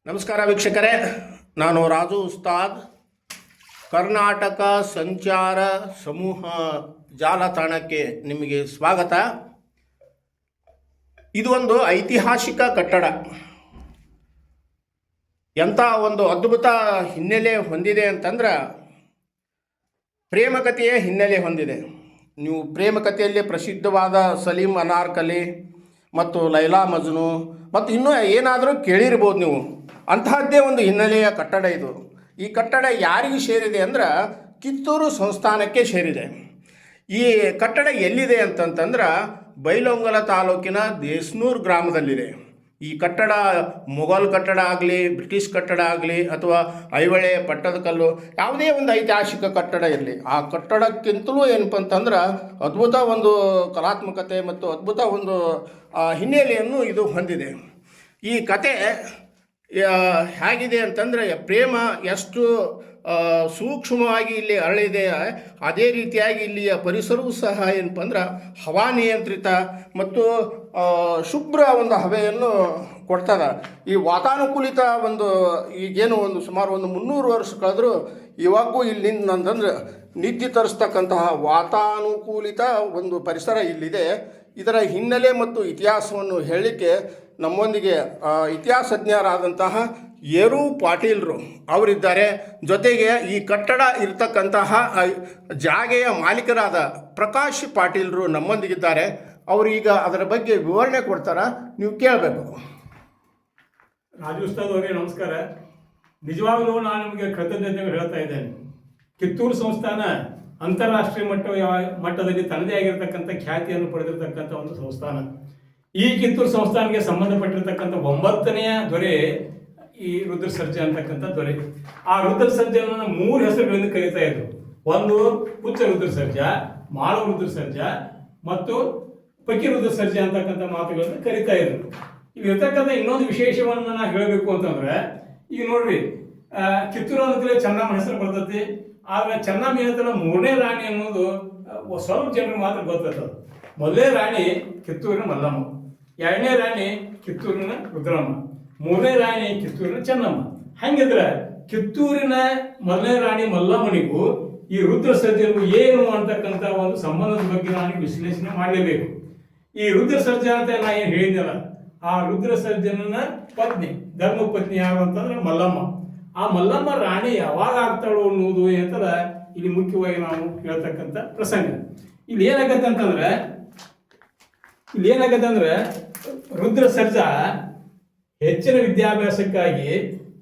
ನಮಸ್ಕಾರ ವೀಕ್ಷಕರೇ, ನಾನು ರಾಜು ಉಸ್ತಾದ್. ಕರ್ನಾಟಕ ಸಂಚಾರ ಸಮೂಹ ಜಾಲತಾಣಕ್ಕೆ ನಿಮಗೆ ಸ್ವಾಗತ. ಇದು ಒಂದು ಐತಿಹಾಸಿಕ ಕಟ್ಟಡ. ಎಂಥ ಒಂದು ಅದ್ಭುತ ಹಿನ್ನೆಲೆ ಹೊಂದಿದೆ ಅಂತಂದ್ರೆ ಪ್ರೇಮಕಥೆಯ ಹಿನ್ನೆಲೆ ಹೊಂದಿದೆ. ನೀವು ಪ್ರೇಮಕಥೆಯಲ್ಲಿ ಪ್ರಸಿದ್ಧವಾದ ಸಲೀಂ ಅನಾರ್ಕಲಿ ಮತ್ತು ಲೈಲಾ ಮಜ್ನು ಮತ್ತು ಇನ್ನೂ ಏನಾದರೂ ಕೇಳಿರ್ಬೋದು ನೀವು. ಅಂತಹದ್ದೇ ಒಂದು ಹಿನ್ನೆಲೆಯ ಕಟ್ಟಡ ಇದು. ಈ ಕಟ್ಟಡ ಯಾರಿಗೆ ಸೇರಿದೆ ಅಂದ್ರೆ ಕಿತ್ತೂರು ಸಂಸ್ಥಾನಕ್ಕೆ ಸೇರಿದೆ. ಈ ಕಟ್ಟಡ ಎಲ್ಲಿದೆ ಅಂತಂತಂದ್ರೆ ಬೈಲಹೊಂಗಲ ತಾಲೂಕಿನ ದೇಸ್ನೂರು ಗ್ರಾಮದಲ್ಲಿದೆ. ಈ ಕಟ್ಟಡ ಮೊಘಲ್ ಕಟ್ಟಡ ಆಗಲಿ, ಬ್ರಿಟಿಷ್ ಕಟ್ಟಡ ಆಗಲಿ ಅಥವಾ ಐಹೊಳೆ ಪಟ್ಟದಕಲ್ಲು ಯಾವುದೇ ಒಂದು ಐತಿಹಾಸಿಕ ಕಟ್ಟಡ ಇರಲಿ, ಆ ಕಟ್ಟಡಕ್ಕಿಂತಲೂ ಏನಪ್ಪ ಅಂತಂದ್ರೆ ಅದ್ಭುತ ಒಂದು ಕಲಾತ್ಮಕತೆ ಮತ್ತು ಅದ್ಭುತ ಒಂದು ಹಿನ್ನೆಲೆಯನ್ನು ಇದು ಹೊಂದಿದೆ. ಈ ಕತೆ ಹೇಗಿದೆ ಅಂತಂದರೆ ಪ್ರೇಮ ಎಷ್ಟು ಸೂಕ್ಷ್ಮವಾಗಿ ಇಲ್ಲಿ ಅರಳಿದೆ, ಅದೇ ರೀತಿಯಾಗಿ ಇಲ್ಲಿಯ ಪರಿಸರವೂ ಸಹ ಏನಪ್ಪ ಅಂದ್ರೆ ಹವಾನಿಯಂತ್ರಿತ ಮತ್ತು ಶುಭ್ರ ಒಂದು ಹವೆಯನ್ನು ಕೊಡ್ತದೆ. ಈ ವಾತಾನುಕೂಲಿತ ಒಂದು ಈಗೇನು ಒಂದು ಸುಮಾರು ಒಂದು 300 ವರ್ಷ ಕಳೆದರೂ ಇವಾಗೂ ಇಲ್ಲಿ ಅಂತಂದ್ರೆ ನಿದ್ದೆ ತರಿಸ್ತಕ್ಕಂತಹ ವಾತಾನುಕೂಲಿತ ಒಂದು ಪರಿಸರ ಇಲ್ಲಿದೆ. ಇದರ ಹಿನ್ನೆಲೆ ಮತ್ತು ಇತಿಹಾಸವನ್ನು ಹೇಳಲಿಕ್ಕೆ ನಮ್ಮೊಂದಿಗೆ ಇತಿಹಾಸಜ್ಞರಾದಂತಹ ಏರು ಪಾಟೀಲರು ಅವರಿದ್ದಾರೆ. ಜೊತೆಗೆ ಈ ಕಟ್ಟಡ ಇರತಕ್ಕಂತಹ ಜಾಗೆಯ ಮಾಲೀಕರಾದ ಪ್ರಕಾಶ್ ಪಾಟೀಲರು ನಮ್ಮೊಂದಿಗಿದ್ದಾರೆ. ಅವರು ಈಗ ಅದರ ಬಗ್ಗೆ ವಿವರಣೆ ಕೊಡ್ತಾರೆ, ನೀವು ಕೇಳಬೇಕು. ರಾಜು ಉಸ್ತಾದ್ ಅವರಿಗೆ ನಮಸ್ಕಾರ. ನಿಜವಾಗಲೂ ನಾನು ನಿಮಗೆ ಕೃತಜ್ಞತೆಗಳು ಹೇಳ್ತಾ ಇದ್ದೇನೆ. ಕಿತ್ತೂರು ಸಂಸ್ಥಾನ ಅಂತಾರಾಷ್ಟ್ರೀಯ ಮಟ್ಟದಲ್ಲಿ ತನ್ನದೇ ಆಗಿರತಕ್ಕಂಥ ಖ್ಯಾತಿಯನ್ನು ಪಡೆದಿರತಕ್ಕಂಥ ಒಂದು ಸಂಸ್ಥಾನ. ಈ ಕಿತ್ತೂರು ಸಂಸ್ಥಾನಕ್ಕೆ ಸಂಬಂಧಪಟ್ಟಿರ್ತಕ್ಕಂಥ 9ನೆಯ ದೊರೆ ಈ ರುದ್ರ ಸರ್ಜಾ ಅಂತಕ್ಕಂಥ ದೊರೆ. ಆ ರುದ್ರ ಸರ್ಜನನ್ನು 3 ಹೆಸರುಗಳಿಂದ ಕರೀತಾ ಇದ್ರು. ಒಂದು ಹುಚ್ಚ ರುದ್ರ ಸರ್ಜಾ, ಮಾಳವ ರುದ್ರ ಸರ್ಜಾ ಮತ್ತು ಪಕ್ಕಿ ರುದ್ರ ಸರ್ಜಾ ಅಂತಕ್ಕಂಥ ಮಾತುಗಳನ್ನು ಕರೀತಾ ಇದ್ರು. ಇಲ್ಲಿರ್ತಕ್ಕಂಥ ಇನ್ನೊಂದು ವಿಶೇಷವನ್ನು ನಾನು ಹೇಳಬೇಕು ಅಂತಂದ್ರೆ, ಈಗ ನೋಡ್ರಿ, ಕಿತ್ತೂರು ಅನ್ನೋದ್ರಲ್ಲಿ ಚೆನ್ನಮ್ಮ ಹೆಸರು ಬರ್ತೈತಿ. ಆದ್ರೆ ಚೆನ್ನಮ್ಮ ಏನಂತಲ್ಲ 3ನೇ ರಾಣಿ ಅನ್ನೋದು ಸ್ವಲ್ಪ ಜನರಿಗೆ ಮಾತ್ರ ಗೊತ್ತಿರ್ತದೆ. ಮೊದಲನೇ ರಾಣಿ ಕಿತ್ತೂರಿನ ಮಲ್ಲಮ್ಮ, 2ನೇ ರಾಣಿ ಕಿತ್ತೂರಿನ ರುದ್ರಮ್ಮ, 3ನೇ ರಾಣಿ ಕಿತ್ತೂರಿನ ಚೆನ್ನಮ್ಮ. ಹಂಗಿದ್ರೆ ಕಿತ್ತೂರಿನ 1ನೇ ರಾಣಿ ಮಲ್ಲಮ್ಮನಿಗೂ ಈ ರುದ್ರ ಸರ್ಜನಿಗೂ ಏನು ಅಂತಕ್ಕಂಥ ಒಂದು ಸಂಬಂಧದ ಬಗ್ಗೆ ನಾನು ವಿಶ್ಲೇಷಣೆ ಮಾಡಲೇಬೇಕು. ಈ ರುದ್ರ ಸರ್ಜಾ ಅಂತ ನಾ ಏನು ಹೇಳಿದ್ನಲ್ಲ, ಆ ರುದ್ರ ಸರ್ಜನನ ಪತ್ನಿ, ಧರ್ಮ ಪತ್ನಿ ಯಾರು ಅಂತಂದ್ರೆ ಮಲ್ಲಮ್ಮ. ಆ ಮಲ್ಲಮ್ಮ ರಾಣಿ ಯಾವಾಗ ಆಗ್ತಾಳೋ ಅನ್ನೋದು ಏನಂತಾರ ಇಲ್ಲಿ ಮುಖ್ಯವಾಗಿ ನಾವು ಹೇಳ್ತಕ್ಕಂಥ ಪ್ರಸಂಗ. ಇಲ್ಲಿ ಏನಾಗತ್ತಂತಂದ್ರೆ ರುದ್ರ ಸರ್ಜಾ ಹೆಚ್ಚಿನ ವಿದ್ಯಾಭ್ಯಾಸಕ್ಕಾಗಿ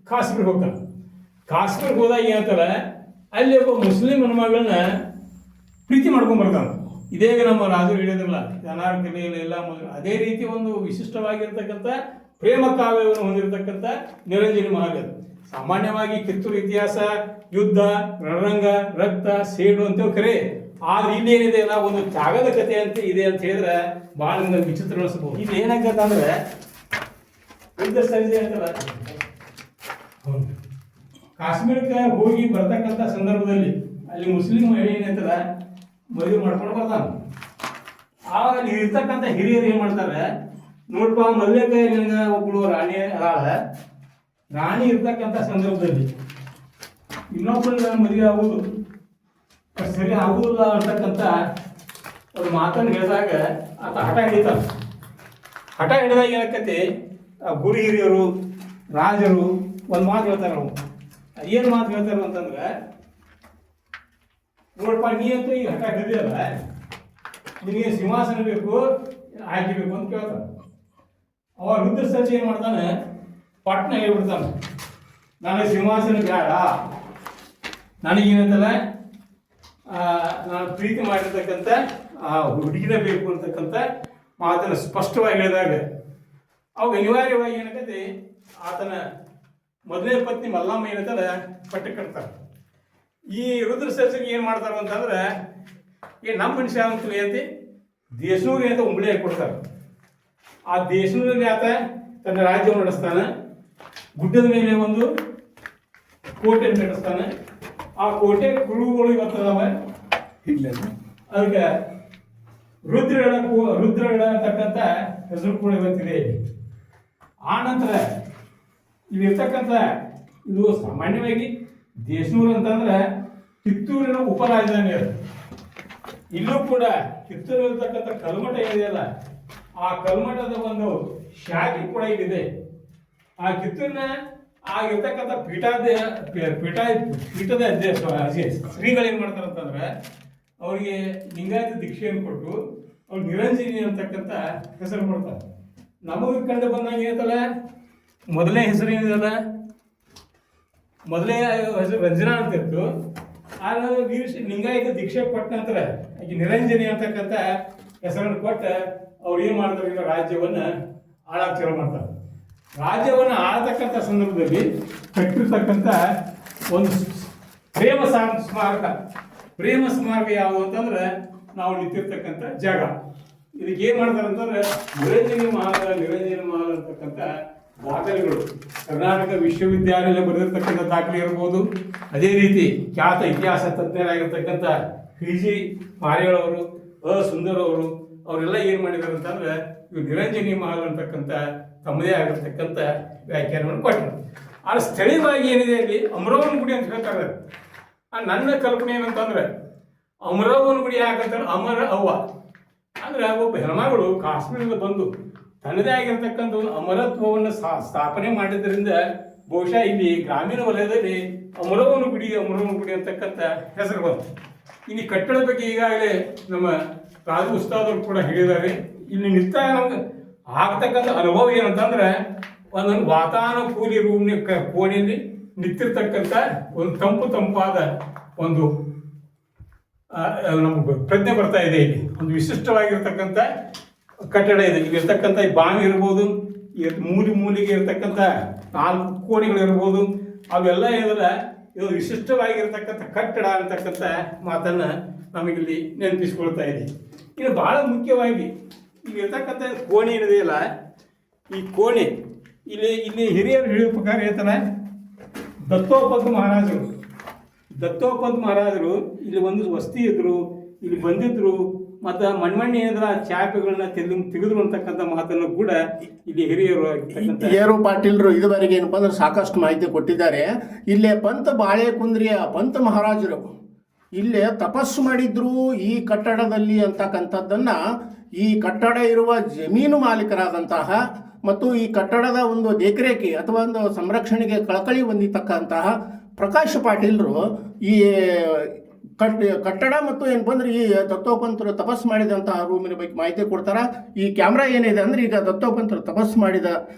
ಕಾಶ್ಮೀರ್ ಹೋಗ್ತಾನೆ. ಕಾಶ್ಮೀರ್ಗೆ ಹೋದಾಗ ಏನಂತಾರೆ, ಅಲ್ಲಿ ಒಬ್ಬ ಮುಸ್ಲಿಂ ಹೆಣ್ಮಗಳನ್ನ ಪ್ರೀತಿ ಮಾಡ್ಕೊಂಡ್ ಬರ್ತಾನೆ. ಇದೇ ನಮ್ಮ ರಾಜು ಹೇಳಿದ್ರಲ್ಲ, ಅನಾರ್ಕಲಿ ಎಲ್ಲ ಅದೇ ರೀತಿ ಒಂದು ವಿಶಿಷ್ಟವಾಗಿರ್ತಕ್ಕಂಥ ಪ್ರೇಮ ಕಾವ್ಯವನ್ನು ಹೊಂದಿರತಕ್ಕಂಥ ನಿರಂಜನಿ ಮಹಾದೇವ್. ಸಾಮಾನ್ಯವಾಗಿ ಕಿತ್ತೂರು ಇತಿಹಾಸ ಯುದ್ಧ, ರಣರಂಗ, ರಕ್ತ, ಸೇಡು ಅಂತೇಳಿ ಕರೆ. ಆದ್ರೆ ಇಲ್ಲಿ ಏನಿದೆ ಅಲ್ಲ, ಒಂದು ತ್ಯಾಗದ ಕಥೆ ಅಂತ ಇದೆ ಅಂತ ಹೇಳಿದ್ರೆ ಬಹಳ ವಿಚಿತ್ರ ಅನಿಸ್ಬೋದು. ಇಲ್ಲಿ ಏನಾಗತ್ತ ಅಂದ್ರೆ ಯುದ್ಧ ಸರ್ಜೆ ಅಂತಲ್ಲ, ಕಾಶ್ಮೀರಕ್ಕೆ ಹೋಗಿ ಬರ್ತಕ್ಕಂಥ ಸಂದರ್ಭದಲ್ಲಿ ಅಲ್ಲಿ ಮುಸ್ಲಿಂ ಮಹಿಳೆ ಏನಂತಲ್ಲ ಮದುವೆ ಮಾಡ್ಕೊಂಡು ಬರ್ತಾನೆ. ಆವಾಗ ಅಲ್ಲಿ ಇರ್ತಕ್ಕಂಥ ಹಿರಿಯರು ಏನ್ ಮಾಡ್ತಾರೆ, ನೋಡ್ಪ ಮಲ್ಲೇಕ ನಿನಗ ಒಬ್ಬಳು ರಾಣಿ ಅದಾಳ, ರಾಣಿ ಇರ್ತಕ್ಕಂಥ ಸಂದರ್ಭದಲ್ಲಿ ಇನ್ನೊಬ್ಬಳ ಮದುವೆ ಆಗುವುದು ಸರಿ ಆಗುದಿಲ್ಲ ಅಂತಕ್ಕಂಥ ಒಂದು ಮಾತನ್ನು ಹೇಳಿದಾಗ ಆತ ಹಠ ಹಿಡಿತಾನೆ. ಹಠ ಹಿಡಿದಾಗ ಏನಕ್ಕತಿ, ಗುರು ಹಿರಿಯರು ರಾಜರು ಒಂದು ಮಾತು ಹೇಳ್ತಾರೆ. ನಾವು ಏನು ಮಾತು ಹೇಳ್ತಾರೆ ಅಂತಂದ್ರೆ, ನೋಡಪ್ಪ ನೀ ಅಂತೂ ಈಗ ಹಠ ಹಿಡಿಯಲ್ಲ, ನಿನಗೆ ಸಿಂಹಾಸನ ಬೇಕು, ಹಾಕಿಬೇಕು ಅಂತ ಕೇಳ್ತಾನೆ. ಅವ ರುದ್ರ ಸರ್ಜಿ ಏನು ಮಾಡ್ತಾನೆ, ಪಟ್ನ ಹೇಳ್ಬಿಡ್ತಾನೆ, ನನಗೆ ಸಿಂಹಾಸನ ಬೇಡ, ನನಗೇನಂತಲ್ಲ ನಾನು ಪ್ರೀತಿ ಮಾಡಿರ್ತಕ್ಕಂಥ ಆ ಹುಡುಗಿನ ಬೇಕು ಅಂತಕ್ಕಂಥ ಮಾತನ್ನು ಸ್ಪಷ್ಟವಾಗಿ ಹೇಳಿದಾಗ ಅವಾಗ ಅನಿವಾರ್ಯವಾಗಿ ಏನಕ್ಕತಿ ಆತನ 1ನೇ ಪತ್ನಿ ಮಲ್ಲಮ್ಮ ಏನಂತಾರೆ ಪಟ್ಟ ಕಟ್ತಾರೆ. ಈ ರುದ್ರ ಸರ್ಜನಿಗೆ ಏನು ಮಾಡ್ತಾರೆ ಅಂತಂದ್ರೆ, ನಮ್ಮ ಮನುಷ್ಯ ಅಂತ ಏನಂತೆ ದೇಶನೂರಿಗೆ ಅಂತ ಉಂಬಳಿ ಹಾಕಿ ಕೊಡ್ತಾರೆ. ಆ ದೇಶನೂರಲ್ಲಿ ಆತ ತನ್ನ ರಾಜ್ಯವನ್ನು ನಡೆಸ್ತಾನೆ. ಗುಡ್ಡದ ಮೇಲೆ ಒಂದು ಕೋಟೆಯನ್ನು ಕಟ್ಟಿಸ್ತಾನೆ. ಆ ಕೋಟೆ ಕುರುಗಳು ಇವತ್ತದಾವ. ಅದಕ್ಕೆ ರುದ್ರಗಡ ಅಂತಕ್ಕಂಥ ಹೆಸರು ಕೂಡ ಇವತ್ತಿದೆ. ಆ ನಂತರ ಇಲ್ಲಿರ್ತಕ್ಕಂಥ ಇದು ಸಾಮಾನ್ಯವಾಗಿ ದೇಶನೂರು ಅಂತಂದ್ರೆ ಕಿತ್ತೂರಿನ ಉಪರಾಜಧಾನಿ ಅದು. ಇಲ್ಲೂ ಕೂಡ ಕಿತ್ತೂರಿರ್ತಕ್ಕಂಥ ಕಲ್ಮಠ ಏನಿದೆಯಲ್ಲ ಆ ಕಲ್ಮಠದ ಒಂದು ಶಾಖೆ ಕೂಡ ಇಲ್ಲಿದೆ. ಆ ಕಿತ್ತೂರಿನ ಆಗಿರ್ತಕ್ಕಂಥ ಪೀಠದ ಶ್ರೀಗಳೇನು ಮಾಡ್ತಾರೆ ಅಂತಂದ್ರೆ ಅವರಿಗೆ ಲಿಂಗಾಯತ ದೀಕ್ಷೆಯನ್ನು ಕೊಟ್ಟು ಅವ್ರು ನಿರಂಜನಿ ಅಂತಕ್ಕಂಥ ಹೆಸರು ಕೊಡ್ತಾರೆ. ನಮಗೆ ಕಂಡು ಬಂದಂಗೆ ಏನಂತಲ್ಲ, ಮೊದಲನೇ ಹೆಸರು ಏನಿದಲ್ಲ, ಮೊದಲನೇ ಹೆಸರು ರಂಜನಾ ಅಂತಿತ್ತು. ಆ ಲಿಂಗಾಯತ ದೀಕ್ಷೆ ಕೊಟ್ಟ ನಂತರ ಈಗ ನಿರಂಜನಿ ಅಂತಕ್ಕಂಥ ಹೆಸರನ್ನು ಕೊಟ್ಟ ಅವ್ರು ಏನು ಮಾಡ್ತಾರೆ, ಈಗ ರಾಜ್ಯವನ್ನು ಆಳಕ್ಕೆ ಚಾಲು ಮಾಡ್ತಾರೆ. ರಾಜ್ಯವನ್ನು ಆಳ್ತಕ್ಕಂಥ ಸಂದರ್ಭದಲ್ಲಿ ಕಟ್ಟಿರ್ತಕ್ಕಂಥ ಒಂದು ಪ್ರೇಮ ಸ್ಮಾರಕ ಯಾವುದು ಅಂತಂದ್ರೆ ನಾವು ನಿಂತಿರ್ತಕ್ಕಂಥ ಜಾಗ. ಇದಕ್ಕೆ ಏನು ಮಾಡ್ತಾರೆ ಅಂತಂದ್ರೆ ನಿರಂಜನಿ ಮಹಲ್ ಅಂತಕ್ಕಂಥ ದಾಖಲೆಗಳು, ಕರ್ನಾಟಕ ವಿಶ್ವವಿದ್ಯಾಲಯ ಬರೆದಿರ್ತಕ್ಕಂಥ ದಾಖಲೆ ಇರ್ಬೋದು. ಅದೇ ರೀತಿ ಖ್ಯಾತ ಇತಿಹಾಸ ತಜ್ಞರಾಗಿರ್ತಕ್ಕಂಥ P.G. ಪಾರೇಗಳವರು, ಸುಂದರ್ ಅವರು, ಅವರೆಲ್ಲ ಏನು ಮಾಡಿದ್ದಾರೆ ಅಂತಂದ್ರೆ ಇವು ನಿರಂಜನಿ ಮಹಲ್ ಅಂತಕ್ಕಂಥ ತಮ್ಮದೇ ಆಗಿರ್ತಕ್ಕಂಥ ವ್ಯಾಖ್ಯಾನವನ್ನು ಕೊಟ್ಟರು. ಆ ಸ್ಥಳೀಯವಾಗಿ ಏನಿದೆ ಅಲ್ಲಿ ಅಮರವನ ಗುಡಿ ಅಂತ ಹೇಳ್ತಾರೆ. ನನ್ನ ಕಲ್ಪನೆ ಏನಂತಂದ್ರೆ ಅಮರವನ ಗುಡಿ ಯಾಕಂತಾರೆ, ಅಮರ ಅವ್ವ ಅಂದ್ರೆ ಒಬ್ಬ ಹೆಣ್ಮಗಳು ಕಾಶ್ಮೀರದಿಂದ ಬಂದು ತನ್ನದೇ ಆಗಿರ್ತಕ್ಕಂಥ ಒಂದು ಅಮರತ್ವವನ್ನು ಸ್ಥಾಪನೆ ಮಾಡಿದ್ರಿಂದ ಬಹುಶಃ ಇಲ್ಲಿ ಗ್ರಾಮೀಣ ವಲಯದಲ್ಲಿ ಅಮರವನ ಗುಡಿ ಅಂತಕ್ಕಂಥ ಹೆಸರು ಬಂತು. ಇಲ್ಲಿ ಕಟ್ಟಡದ ಬಗ್ಗೆ ಈಗಾಗಲೇ ನಮ್ಮ ರಾಜು ಉಸ್ತಾದರು ಕೂಡ ಹೇಳಿದ್ದಾರೆ. ಇಲ್ಲಿ ನಿಂತ ನಮ್ಗೆ ಆಗ್ತಕ್ಕಂಥ ಅನುಭವ ಏನಂತಂದ್ರೆ ಒಂದೊಂದು ವಾತಾನುಕೂಲಿ ಕೋಣೆಯಲ್ಲಿ ನಿಂತಿರ್ತಕ್ಕಂಥ ಒಂದು ತಂಪಾದ ಒಂದು ನಮ್ಗೆ ಪ್ರಜ್ಞೆ ಬರ್ತಾ ಇದೆ. ಇಲ್ಲಿ ಒಂದು ವಿಶಿಷ್ಟವಾಗಿರ್ತಕ್ಕಂಥ ಕಟ್ಟಡ ಇದೆ. ಇಲ್ಲಿ ಇರ್ತಕ್ಕಂಥ ಈ ಬಾವಿ ಇರ್ಬೋದು, ಮೂಲಿಗೆ ಇರ್ತಕ್ಕಂಥ 4 ಕೋಣೆಗಳು ಇರ್ಬೋದು, ಅವೆಲ್ಲ ಏನಲ್ಲ ಇದು ವಿಶಿಷ್ಟವಾಗಿರ್ತಕ್ಕಂಥ ಕಟ್ಟಡ ಅಂತಕ್ಕಂಥ ಮಾತನ್ನ ನಮಗಿಲ್ಲಿ ನೆನಪಿಸ್ಕೊಳ್ತಾ ಇದೆ. ಇನ್ನು ಬಹಳ ಮುಖ್ಯವಾಗಿ ಇಲ್ಲಿ ಇರ್ತಕ್ಕಂಥ ಕೋಣೆ ಏನಿದೆಯಲ್ಲ, ಈ ಕೋಣೆ ಇಲ್ಲಿ ಹಿರಿಯರು ಹೇಳುವ ಪ್ರಕಾರ ಹೇಳ್ತಾರೆ, ದತ್ತೋಪಂತ ಮಹಾರಾಜರು ಇಲ್ಲಿ ಒಂದು ವಸ್ತಿ ಇದ್ರು, ಇಲ್ಲಿ ಬಂದಿದ್ರು, ಮತ್ತು ಮಣ್ಣಿ ಏನಾದ್ರ ಚಾಪೆಗಳನ್ನ ತೆಗೆದ್ರು ಅಂತಕ್ಕಂಥ ಮಾತನ್ನು ಕೂಡ ಇಲ್ಲಿ ಹಿರಿಯರು ಏರು ಪಾಟೀಲ್ರು ಇದುವರೆಗೆ ಏನಪ್ಪ ಅಂದ್ರೆ ಸಾಕಷ್ಟು ಮಾಹಿತಿ ಕೊಟ್ಟಿದ್ದಾರೆ. ಇಲ್ಲೇ ಬಾಳೆಕುಂದ್ರಿಯ ಪಂತ ಮಹಾರಾಜರು ಇಲ್ಲೇ ತಪಸ್ಸು ಮಾಡಿದ್ರು ಈ ಕಟ್ಟಡದಲ್ಲಿ ಅಂತಕ್ಕಂಥದ್ದನ್ನ ಈ ಕಟ್ಟಡ ಇರುವ ಜಮೀನು ಮಾಲೀಕರಾದಂತಹ ಮತ್ತು ಈ ಕಟ್ಟಡದ ಒಂದು ದೇಖರೇಖೆ ಅಥವಾ ಒಂದು ಸಂರಕ್ಷಣೆಗೆ ಕಳಕಳಿ ಹೊಂದಿತಕ್ಕಂತಹ ಪ್ರಕಾಶ್ ಪಾಟೀಲ್ರು ಈ ಕಟ್ಟಡ ಮತ್ತು ಏನಪ್ಪ ಅಂದ್ರೆ ಈ ದತ್ತೋಪಂತರು ತಪಸ್ಸು ಮಾಡಿದಂತಹ ರೂಮಿನ ಬಗ್ಗೆ ಮಾಹಿತಿ ಕೊಡ್ತಾರ. ಈ ಕ್ಯಾಮ್ರಾ ಏನಿದೆ ಅಂದ್ರೆ ಈಗ ದತ್ತೋಪಂತರು ತಪಸ್ಸು ಮಾಡಿದ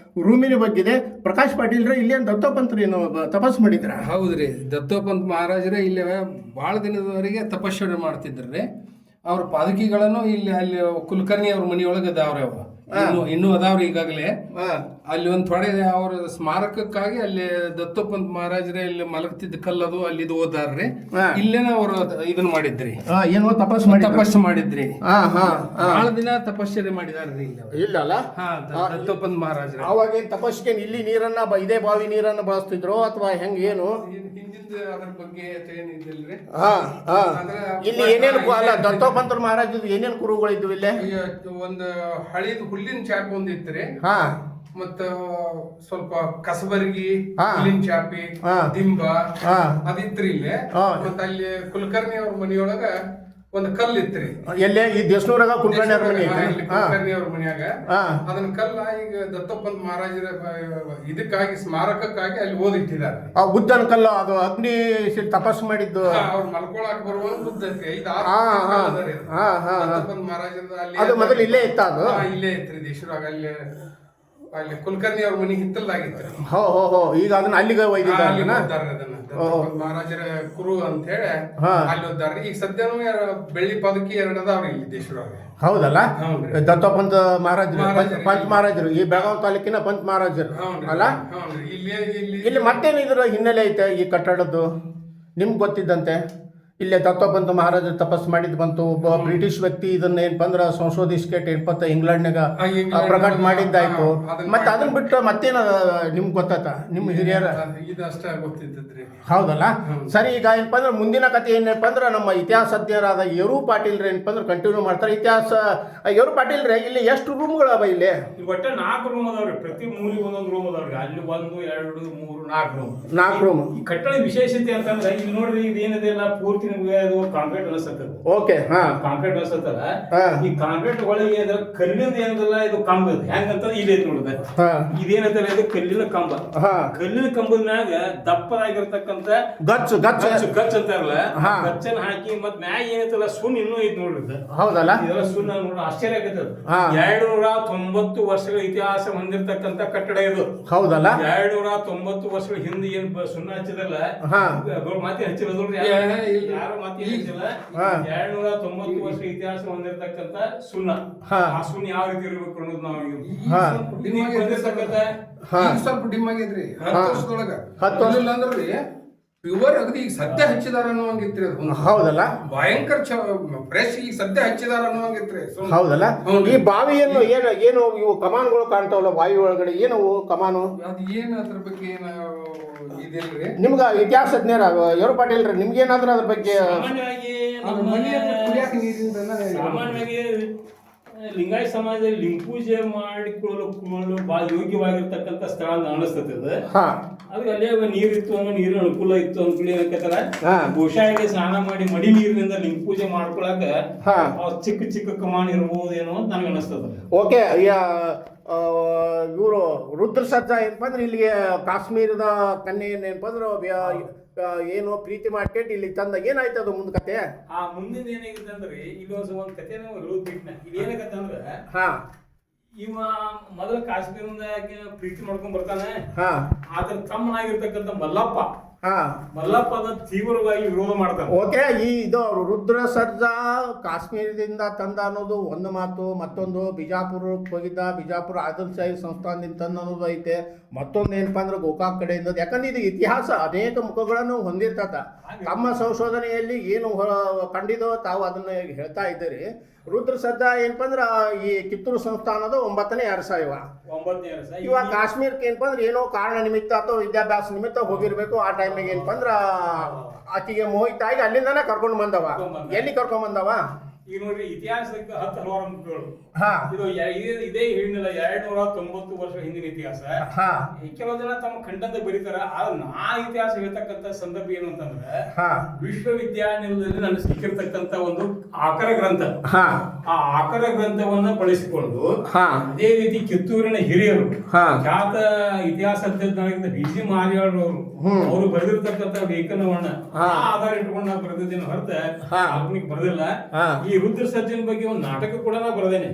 ರೂಮಿನ ಬಗ್ಗಿದೆ. ಪ್ರಕಾಶ್ ಪಾಟೀಲ್ರ ಇಲ್ಲೇನು ದತ್ತೋಪಂತರು ಏನು ತಪಸ್ಸು ಮಾಡಿದ್ರ? ಹೌದ್ರಿ, ದತ್ತೋಪಂತ ಮಹಾರಾಜರೇ ಇಲ್ಲಿ ಭಾಳ ದಿನದವರೆಗೆ ತಪಸ್ಸು ಮಾಡ್ತಿದ್ರಿ. ಅವ್ರ ಪಾದಕಿಗಳನ್ನು ಅಲ್ಲಿ ಕುಲಕರ್ಣಿ ಅವ್ರ ಮನೆಯೊಳಗೆ ಅದಾವ್ರಿ. ಅವ ಇನ್ನೂ ಅದಾವ್ರಿ ಈಗಾಗಲೇ. ಅಲ್ಲಿ ಒಂದು ಥೊಡೆ ಅವ್ರ ಸ್ಮಾರಕಕ್ಕಾಗಿ ಅಲ್ಲಿ ದತ್ತೋಪಂತ ಮಹಾರಾಜರೇ ಇಲ್ಲಿ ಮಲಗ್ತಿದ್ದ ಕಲ್ಲದು ಅಲ್ಲಿ ಓದಾರ್ರಿ. ಇಲ್ಲೇನ ಅವ್ರು ಇದನ್ನ ಮಾಡಿದ್ರಿ, ಏನೋ ತಪಸ್ಸು ಮಾಡಿದ್ರಿ. ಬಹಳ ದಿನ ತಪಸ್ಸರಿ ಮಾಡಿದಾರ್ರಿ ಇಲ್ಲ ಅಲ್ಲ ದತ್ತೋಪಂತ ಮಹಾರಾಜರು. ಅವಾಗ ತಪಸ್ಸಿಗೆ ಇಲ್ಲಿ ನೀರನ್ನ ಇದೇ ಬಾವಿ ನೀರನ್ನ ಬಳಸ್ತಿದ್ರು ಅಥವಾ ಹೆಂಗ್ ಏನು? ಅದ್ರ ಬಗ್ಗೆ ಏನಿದಿಲ್ರಿ. ಇಲ್ಲಿ ಏನೇನು ಅಲ್ಲ ದತ್ತೋಪಂತ ಮಹಾರಾಜ್ ಏನೇನು ಕುರುಗಳು ಇದ್ವು ಇಲ್ಲೇ? ಒಂದು ಹಳಿದ ಹುಲ್ಲಿನ ಚಾಪೆ ಒಂದಿತ್ರಿ, ಮತ್ತ ಸ್ವಲ್ಪ ಕಸಬರ್ಗಿ, ಹುಲ್ಲಿನ ಚಾಪಿ, ದಿಂಬ ಅದಿತ್ರಿ ಇಲ್ಲೇ. ಮತ್ತ ಅಲ್ಲಿ ಕುಲಕರ್ಣಿ ಅವ್ರ ಮನೆಯೊಳಗ ಒಂದು ಕಲ್ಲು ಇತ್ರಿ. ಎಲ್ಲೇ ಈ ದೇಶನೂರಾಗ ಕುಲಕರ್ಣಿ ಅವ್ರ ಮನೆ ಕುಲಕರ್ಣಿ ಅವ್ರ ಮನ್ಯಾಗ ಅದನ್ನ ಕಲ್ಲ ಈಗ ದತ್ತೋಪಂತ ಮಹಾರಾಜರ ಇದಕ್ಕಾಗಿ ಸ್ಮಾರಕಕ್ಕಾಗಿ ಅಲ್ಲಿ ಓದಿಟ್ಟಿದ್ದಾರೆ. ಆ ಬುದ್ಧನ ಕಲ್ಲು ಅದು ಅಗ್ನಿ ತಪಸ್ಸು ಮಾಡಿದ್ದು ಅವ್ರು ಮಲ್ಕೊಳಕ್ ಬರುವ ಬುದ್ಧ ದತ್ತೋಪಂತ ಮಹಾರಾಜರದ ಅಲ್ಲಿ ಅದು ಮೊದಲು ಇಲ್ಲೇ ಇತ್ತ? ಅದು ಇಲ್ಲೇ ಇತ್ರಿ ದೇಶರಾಗ. ಅಲ್ಲಿ ಕುಲಕರ್ಣಿ ಅವ್ರ ಮನೆ ಹಿತ್ತಲ್ದಾಗಿತ್ತು. ಈಗ ಅದನ್ನ ಅಲ್ಲಿಗೆ ಒಯ್ದಿದ್ದಾರೆ ಮಹಾರಾಜರ ಕುರು ಅಂತ ಹೇಳಿ ಅಲ್ಲಿ ಓದ್ದಾರ್ರಿ. ಈಗ ಸದ್ಯನೂ ಬೆಳ್ಳಿ ಪದಕಿ 2 ಅದಾವ್ರಿ ಇಲ್ಲಿ ದೇಶರಾಗ. ಹೌದಲ್ಲ, ದತ್ತೋಪಂತ ಮಹಾರಾಜರು, ಪಂಚ ಮಹಾರಾಜರು, ಈ ಬೆಳಗಾವಿ ತಾಲೂಕಿನ ಪಂಚ ಮಹಾರಾಜರು ಅಲ್ಲ. ಇಲ್ಲಿ ಮತ್ತೇನು ಇದ್ರ ಹಿನ್ನೆಲೆ ಐತೆ ಈ ಕಟ್ಟಡದ್ದು ನಿಮ್ಗೆ ಗೊತ್ತಿದ್ದಂತೆ? ಇಲ್ಲೇ ದತ್ತೋಪಂತ ಮಹಾರಾಜರು ತಪಸ್ ಮಾಡಿದ್ ಬಂತು. ಒಬ್ಬ ಬ್ರಿಟಿಷ್ ವ್ಯಕ್ತಿ ಇದನ್ನ ಏನಪ್ಪ ಅಂದ್ರೆ ಸಂಶೋಧಿಸ್ಕೇಟ್ ಏನಪ್ಪ ಇಂಗ್ಲೆಂಡ್ನಾಗ ಪ್ರಕಟ ಮಾಡಿದ್ದಾಯ್ತು. ಮತ್ತೆ ಅದನ್ನ ಬಿಟ್ಟು ಮತ್ತೇನ ನಿಮ್ಗೆ ಗೊತ್ತಾತ ನಿಮ್ಮ ಹಿರಿಯರ ಇದಷ್ಟ ಗೊತ್ತಿದ್ದದ್ರಿ. ಹೌದಲ್ಲ. ಸರಿ, ಈಗ ಏನಪ್ಪ ಅಂದ್ರೆ ಮುಂದಿನ ಕಥೆ ಏನಪ್ಪ ಅಂದ್ರೆ ನಮ್ಮ ಇತಿಹಾಸಜ್ಞರಾದ ಯರು ಪಾಟೀಲ್ರ ಏನಪ್ಪ ಅಂದ್ರೆ ಕಂಟಿನ್ಯೂ ಮಾಡ್ತಾರೆ. ಇತಿಹಾಸ ಯರು ಪಾಟೀಲ್ರೆ, ಇಲ್ಲಿ ಎಷ್ಟು ರೂಮ್ಗಳು ಅವ? ಇಲ್ಲಿ ಒಟ್ಟ 4 ರೂಮ್ ಅದಾವ್ರಿ. ಪ್ರತಿ ಮೂಲಿಗೆ ಒಂದೊಂದು ರೂಮ್ ಅದಾವ್ರಿ. ಅಲ್ಲಿ 1 2 3 4 ರೂಮ್. 4 ರೂಮ್. ಈ ಕಟ್ಟಡ ವಿಶೇಷತೆ ಅಂತಂದ್ರೆ ಇಲ್ಲಿ ನೋಡ್ರಿ, ಇದೇನದೆಲ್ಲ ಪೂರ್ತಿ ನಿಮ್ಗೆ ಅದು ಕಾಂಕ್ರೀಟ್ ಅನಿಸ್ತದ. ಓಕೆ, ಹಾ, ಕಾಂಕ್ರೀಟ್ ಅನಿಸ್ತದ. ಈ ಕಾಂಕ್ರೀಟ್ ಒಳಗೆ ಅದ್ರ ಕಲ್ಲಿಂದ ಏನದಲ್ಲ, ಇದು ಕಂಬ ಇದೆ. ಹೆಂಗಂತ ಇಲ್ಲಿ ಐತಿ ನೋಡಿದೆ. ಇದೇನದಲ್ಲ, ಇದು ಕಲ್ಲಿನ ಕಂಬ. ಕಲ್ಲಿನ ಕಂಬದ ಮ್ಯಾಗ ದಪ್ಪದಾಗಿರ್ತಕ್ಕಂಥ ಗಚ್ಚು ಗಚ್ಚು ಗಚ್ ಅಂತಾರಲ್ಲ, ಗಚ್ಚನ್ನ ಹಾಕಿ ಮತ್ ಮ್ಯಾಗ ಏನೈತಲ್ಲ ಸುಣ್ಣ ಇನ್ನೂ ಐತಿ ನೋಡ್ರಿ. ಹೌದಲ್ಲ. ಇದೆಲ್ಲ ಸುಣ್ಣ ನೋಡ್ರಿ, ಆಶ್ಚರ್ಯ ಆಗತ್ತದ. 290 ವರ್ಷಗಳ ಇತಿಹಾಸ ಹೊಂದಿರತಕ್ಕಂತ ಕಟ್ಟಡ ಇದು. ಹೌದಲ್ಲ. 290 ವರ್ಷಗಳ ಹಿಂದೆ ಏನ್ ಸುಣ್ಣ ಹಚ್ಚಿದಲ್ಲ, ಮಾತಿ ಹಚ್ಚಿರೋದು ಯಾರು ಮಾತಿ ಹಚ್ಚಿಲ್ಲ. 290 ವರ್ಷ ಇತಿಹಾಸ ಹೊಂದಿರತಕ್ಕಂತ ಸುಣ್ಣ. ಆ ಸುಣ್ಣ ಯಾವ ರೀತಿ ಇರ್ಬೇಕು ಅನ್ನೋದು ನಾವು ಬಂದಿರ್ತಕ್ಕಂತ ಸ್ವಲ್ಪ ಡಿಮ್ ಆಗೈತ್ರಿ 10 ವರ್ಷದೊಳಗ. 10 ವರ್ಷ ಅಂದ್ರಿ ಪ್ಯೂರ್ ಅಗದಿ ಈಗ ಸದ್ಯ ಹಚ್ಚಿದಾರ ಅನ್ನುವಂಗಿತ್ರಿ. ಅದು ಹೌದಲ್ಲ, ಭಯಂಕರ ಫ್ರೆಶ್ ಈಗ ಸದ್ಯ ಹಚ್ಚಿದಾರ ಅನ್ನುವಂಗಿತ್ರಿ. ಹೌದಲ್ಲ. ಈ ಬಾವಿಯನ್ನು ಏನು ಇವು ಕಮಾನುಗಳು ಕಾಣ್ತಾವಲ್ಲ ಬಾವಿ ಒಳಗಡೆ, ಏನವು ಕಮಾನು? ಅದು ಏನು ಅದ್ರ ಬಗ್ಗೆ ಏನು ಇದಿಲ್ರಿ. ನಿಮ್ಗ ಇತಿಹಾಸಜ್ಞರ ಯರು ಪಾಟೀಲ್ರಿ, ನಿಮ್ಗೇನಾದ್ರೂ ಅದ್ರ ಬಗ್ಗೆ? ಸಾಮಾನ್ಯವಾಗಿ ಲಿಂಗಾಯತ ಸಮಾಜದಲ್ಲಿ ಲಿಂಗ ಪೂಜೆ ಮಾಡಿಕೊಳ್ಳಲು ಬಹಳ ಯೋಗ್ಯವಾಗಿರ್ತಕ್ಕಂಥ ಸ್ಥಳ ಅಂತ ಅನಿಸ್ತದೆ. ಅದಕ್ಕೆ ಅಲ್ಲೇ ನೀರು ಇತ್ತು ಅನ್ನೋ ನೀರಿನ ಅನುಕೂಲ ಇತ್ತು ಅನ್ಕೊಳ್ಳಿ. ಏನಕ್ಕಂತಾರ ಬಹುಶಃ ಸ್ನಾನ ಮಾಡಿ ಮಡಿ ನೀರಿನಿಂದ ಲಿಂಗ ಪೂಜೆ ಮಾಡ್ಕೊಳಕ ಚಿಕ್ಕ ಚಿಕ್ಕ ಕಮಾನ್ ಇರ್ಬೋದೇನೋ ಅಂತ ನನಗೆ ಅನಿಸ್ತದ. ಓಕೆ, ಇವರು ರುದ್ರ ಸರ್ಜಾ ಏನಪ್ಪ ಅಂದ್ರೆ ಇಲ್ಲಿಗೆ ಕಾಶ್ಮೀರದ ಕನ್ಯೆ ಏನಪ್ಪ ಅಂದ್ರೆ ಏನು ಪ್ರೀತಿ ಮಾಡ್ಕೊಂಡು ಇಲ್ಲಿ ತಂದ ಏನಾಯ್ತು ಅದು ಮುಂದ್ ಕತೆ? ಆ ಮುಂದಿನ ಏನಾಗಿದೆ ಅಂದ್ರೆ ಇಲ್ಲಿ ಒಂದ್ ಕತೆ ಹೇಳೋದ್ ಬಿಟ್ನ. ಇಲ್ಲಿ ಏನಾಗತ್ತಂದ್ರ ಇವ ಮೊದಲ ಕಾಶ್ಮೀರದಿಂದ ಪ್ರೀತಿ ಮಾಡ್ಕೊಂಡ್ ಬರ್ತಾನೆ. ಆದ್ರ ತಮ್ಮನಾಗಿರ್ತಕ್ಕಂಥ ಮಲ್ಲಪ್ಪನ ತೀವ್ರವಾಗಿ ವಿರೋಧ ಮಾಡ್ತಾನೆ. ಓಕೆ, ಇದು ರುದ್ರ ಸರ್ಜಾ ಕಾಶ್ಮೀರದಿಂದ ತಂದ ಅನ್ನೋದು ಒಂದು ಮಾತು. ಮತ್ತೊಂದು ಬಿಜಾಪುರಕ್ಕೆ ಹೋಗಿದ್ದ, ಬಿಜಾಪುರ ಆದಿಲ್ ಶಾಹಿ ಸಂಸ್ಥಾನದಿಂದ ತಂದ ಅನ್ನೋದು ಐತೆ. ಮತ್ತೊಂದು ಏನಪ್ಪಾ ಅಂದ್ರೆ ಗೋಕಾಕ್ ಕಡೆಯಿಂದ. ಯಾಕಂದ್ರೆ ಇದು ಇತಿಹಾಸ ಅನೇಕ ಮುಖಗಳನ್ನು ಹೊಂದಿರ್ತದ. ತಮ್ಮ ಸಂಶೋಧನೆಯಲ್ಲಿ ಏನು ಕಂಡಿದೋ ತಾವು ಅದನ್ನ ಹೇಳ್ತಾ ಇದ್ದೀರಿ. ರುದ್ರ ಸರ್ಜಾ ಏನಪ್ಪ ಅಂದ್ರೆ ಈ ಕಿತ್ತೂರು ಸಂಸ್ಥಾನದ 9ನೇ ಅರಸ ಇವಾಗ ಕಾಶ್ಮೀರಕ್ಕೆ ಏನಪ್ಪ ಅಂದ್ರೆ ಏನೋ ಕಾರಣ ನಿಮಿತ್ತ ಅಥವಾ ವಿದ್ಯಾಭ್ಯಾಸ ನಿಮಿತ್ತ ಹೋಗಿರ್ಬೇಕು. ಆ ಟೈಮಿಗೆ ಏನಪ್ಪ ಅಂದ್ರ ಆಕೆಗೆ ಮೋಹಿತಾಗಿ ಅಲ್ಲಿಂದಾನೆ ಕರ್ಕೊಂಡು ಬಂದವ. ಎಲ್ಲಿ ಕರ್ಕೊಂಡ್ ಬಂದವ? ಈಗ ನೋಡ್ರಿ, ಇತಿಹಾಸಕ್ಕೆ 10 ಹಲವಾರು ಅಂಕಗಳು. ಇದು ಇದೇ ಹೇಳಿಲ್ಲ, 290 ವರ್ಷ ಹಿಂದಿನ ಇತಿಹಾಸ. ಕೆಲವು ಜನ ತಮ್ಮ ಖಂಡಂತ ಬರೀತಾರ. ಆದ್ರೆ ನಾ ಇತಿಹಾಸ ಹೇಳ್ತಕ್ಕಂತ ಸಂದರ್ಭ ಏನು ಅಂತಂದ್ರೆ, ವಿಶ್ವವಿದ್ಯಾನಿಲಯದಲ್ಲಿ ನಾನು ಸಿಕ್ಕಿರ್ತಕ್ಕಂತ ಒಂದು ಆಕರ ಗ್ರಂಥ. ಆ ಆಕರ ಗ್ರಂಥವನ್ನ ಬಳಸಿಕೊಂಡು ಅದೇ ರೀತಿ ಕಿತ್ತೂರಿನ ಹಿರಿಯರು, ಖ್ಯಾತ ಇತಿಹಾಸ ತಜ್ಞರಾಗಿದ್ದ BG ಮಾರಿಯಾಳ್ ಅವರು ಬರೆದಿರ್ತಕ್ಕಂಥ ಲೇಖನವನ್ನ ಆಧಾರ ಇಟ್ಕೊಂಡು ನಾವು ಬರೆದಿದ್ದೇನೆ ಹೊರತ ಆಧುನಿಕ ಬರೆದಿಲ್ಲ. ಈ ರುದ್ರ ಸರ್ಜನ್ ಬಗ್ಗೆ ಒಂದು ನಾಟಕ ಕೂಡ ನಾವು ಬರೆದೇನೆ.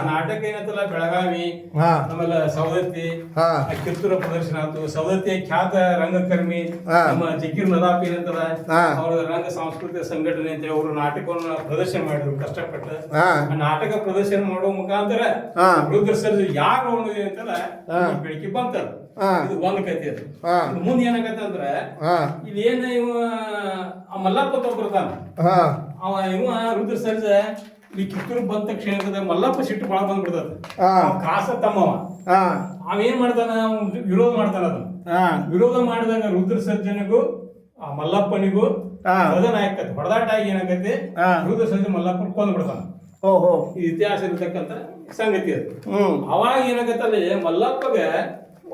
ನಾಟಕ ಏನಂತಲ್ಲ, ಬೆಳಗಾವಿ, ಆಮೇಲೆ ಸವದತ್ತಿ, ಕಿತ್ತೂರ ಪ್ರದರ್ಶನ ಆಯ್ತು. ಸವದತ್ತಿಯ ಖ್ಯಾತ ರಂಗಕರ್ಮಿ ನಮ್ಮ ಜಕೀರ್ ನದಾಫ್ ಏನಂತಲ್ಲ, ಅವರ ರಂಗ ಸಾಂಸ್ಕೃತಿಕ ಸಂಘಟನೆ ಅಂತ ಅವರು ನಾಟಕವನ್ನು ಪ್ರದರ್ಶನ ಮಾಡಿದ್ರು ಕಷ್ಟಪಟ್ಟು. ನಾಟಕ ಪ್ರದರ್ಶನ ಮಾಡುವ ಮುಖಾಂತರ ರುದ್ರ ಸರ್ಜನ್ ಯಾರು ಅನ್ನೋದು ಅಂತಲ್ಲ ಬೆಳಕಿ ಬಂತ. ಇದು ಒಂದ್ ಕತೆ. ಅದು ಮುಂದೆ ಏನಾಗತ್ತಂದ್ರ, ಇಲ್ಲಿ ಏನ ಇವ ಮಲ್ಲಪ್ಪ ಬರ್ತಾನ. ಅವ ಇವ ರುದ್ರ ಸರ್ಜ ಈ ಕಿತ್ತೂರು ಬಂದ ತಕ್ಷಣ ಮಲ್ಲಪ್ಪ ಸಿಟ್ಟು ಬಹಳ ಬಂದ್ಬಿಡ್ತದ. ಕಾಸ ತಮ್ಮವ ಅವೇನ್ ಮಾಡ್ತಾನ, ವಿರೋಧ ಮಾಡ್ತಾನ. ಅದನ್ನ ವಿರೋಧ ಮಾಡಿದಾಗ ರುದ್ರ ಸರ್ಜನಿಗೂ ಆ ಮಲ್ಲಪ್ಪನಿಗೂ ಹೊಡೆದಾಟ ಆಗಿ ಏನಾಗತ್ತೆ, ರುದ್ರ ಸರ್ಜನ್ ಮಲ್ಲಪ್ಪನ ಕೊಂದ್ ಬಿಡ್ತಾನ. ಈ ಇತಿಹಾಸ ಇರ್ತಕ್ಕಂಥ ಸಂಗತಿ ಅದು. ಅವಾಗ ಏನಾಗತ್ತಲ್ಲಿ ಮಲ್ಲಪ್ಪಗೆ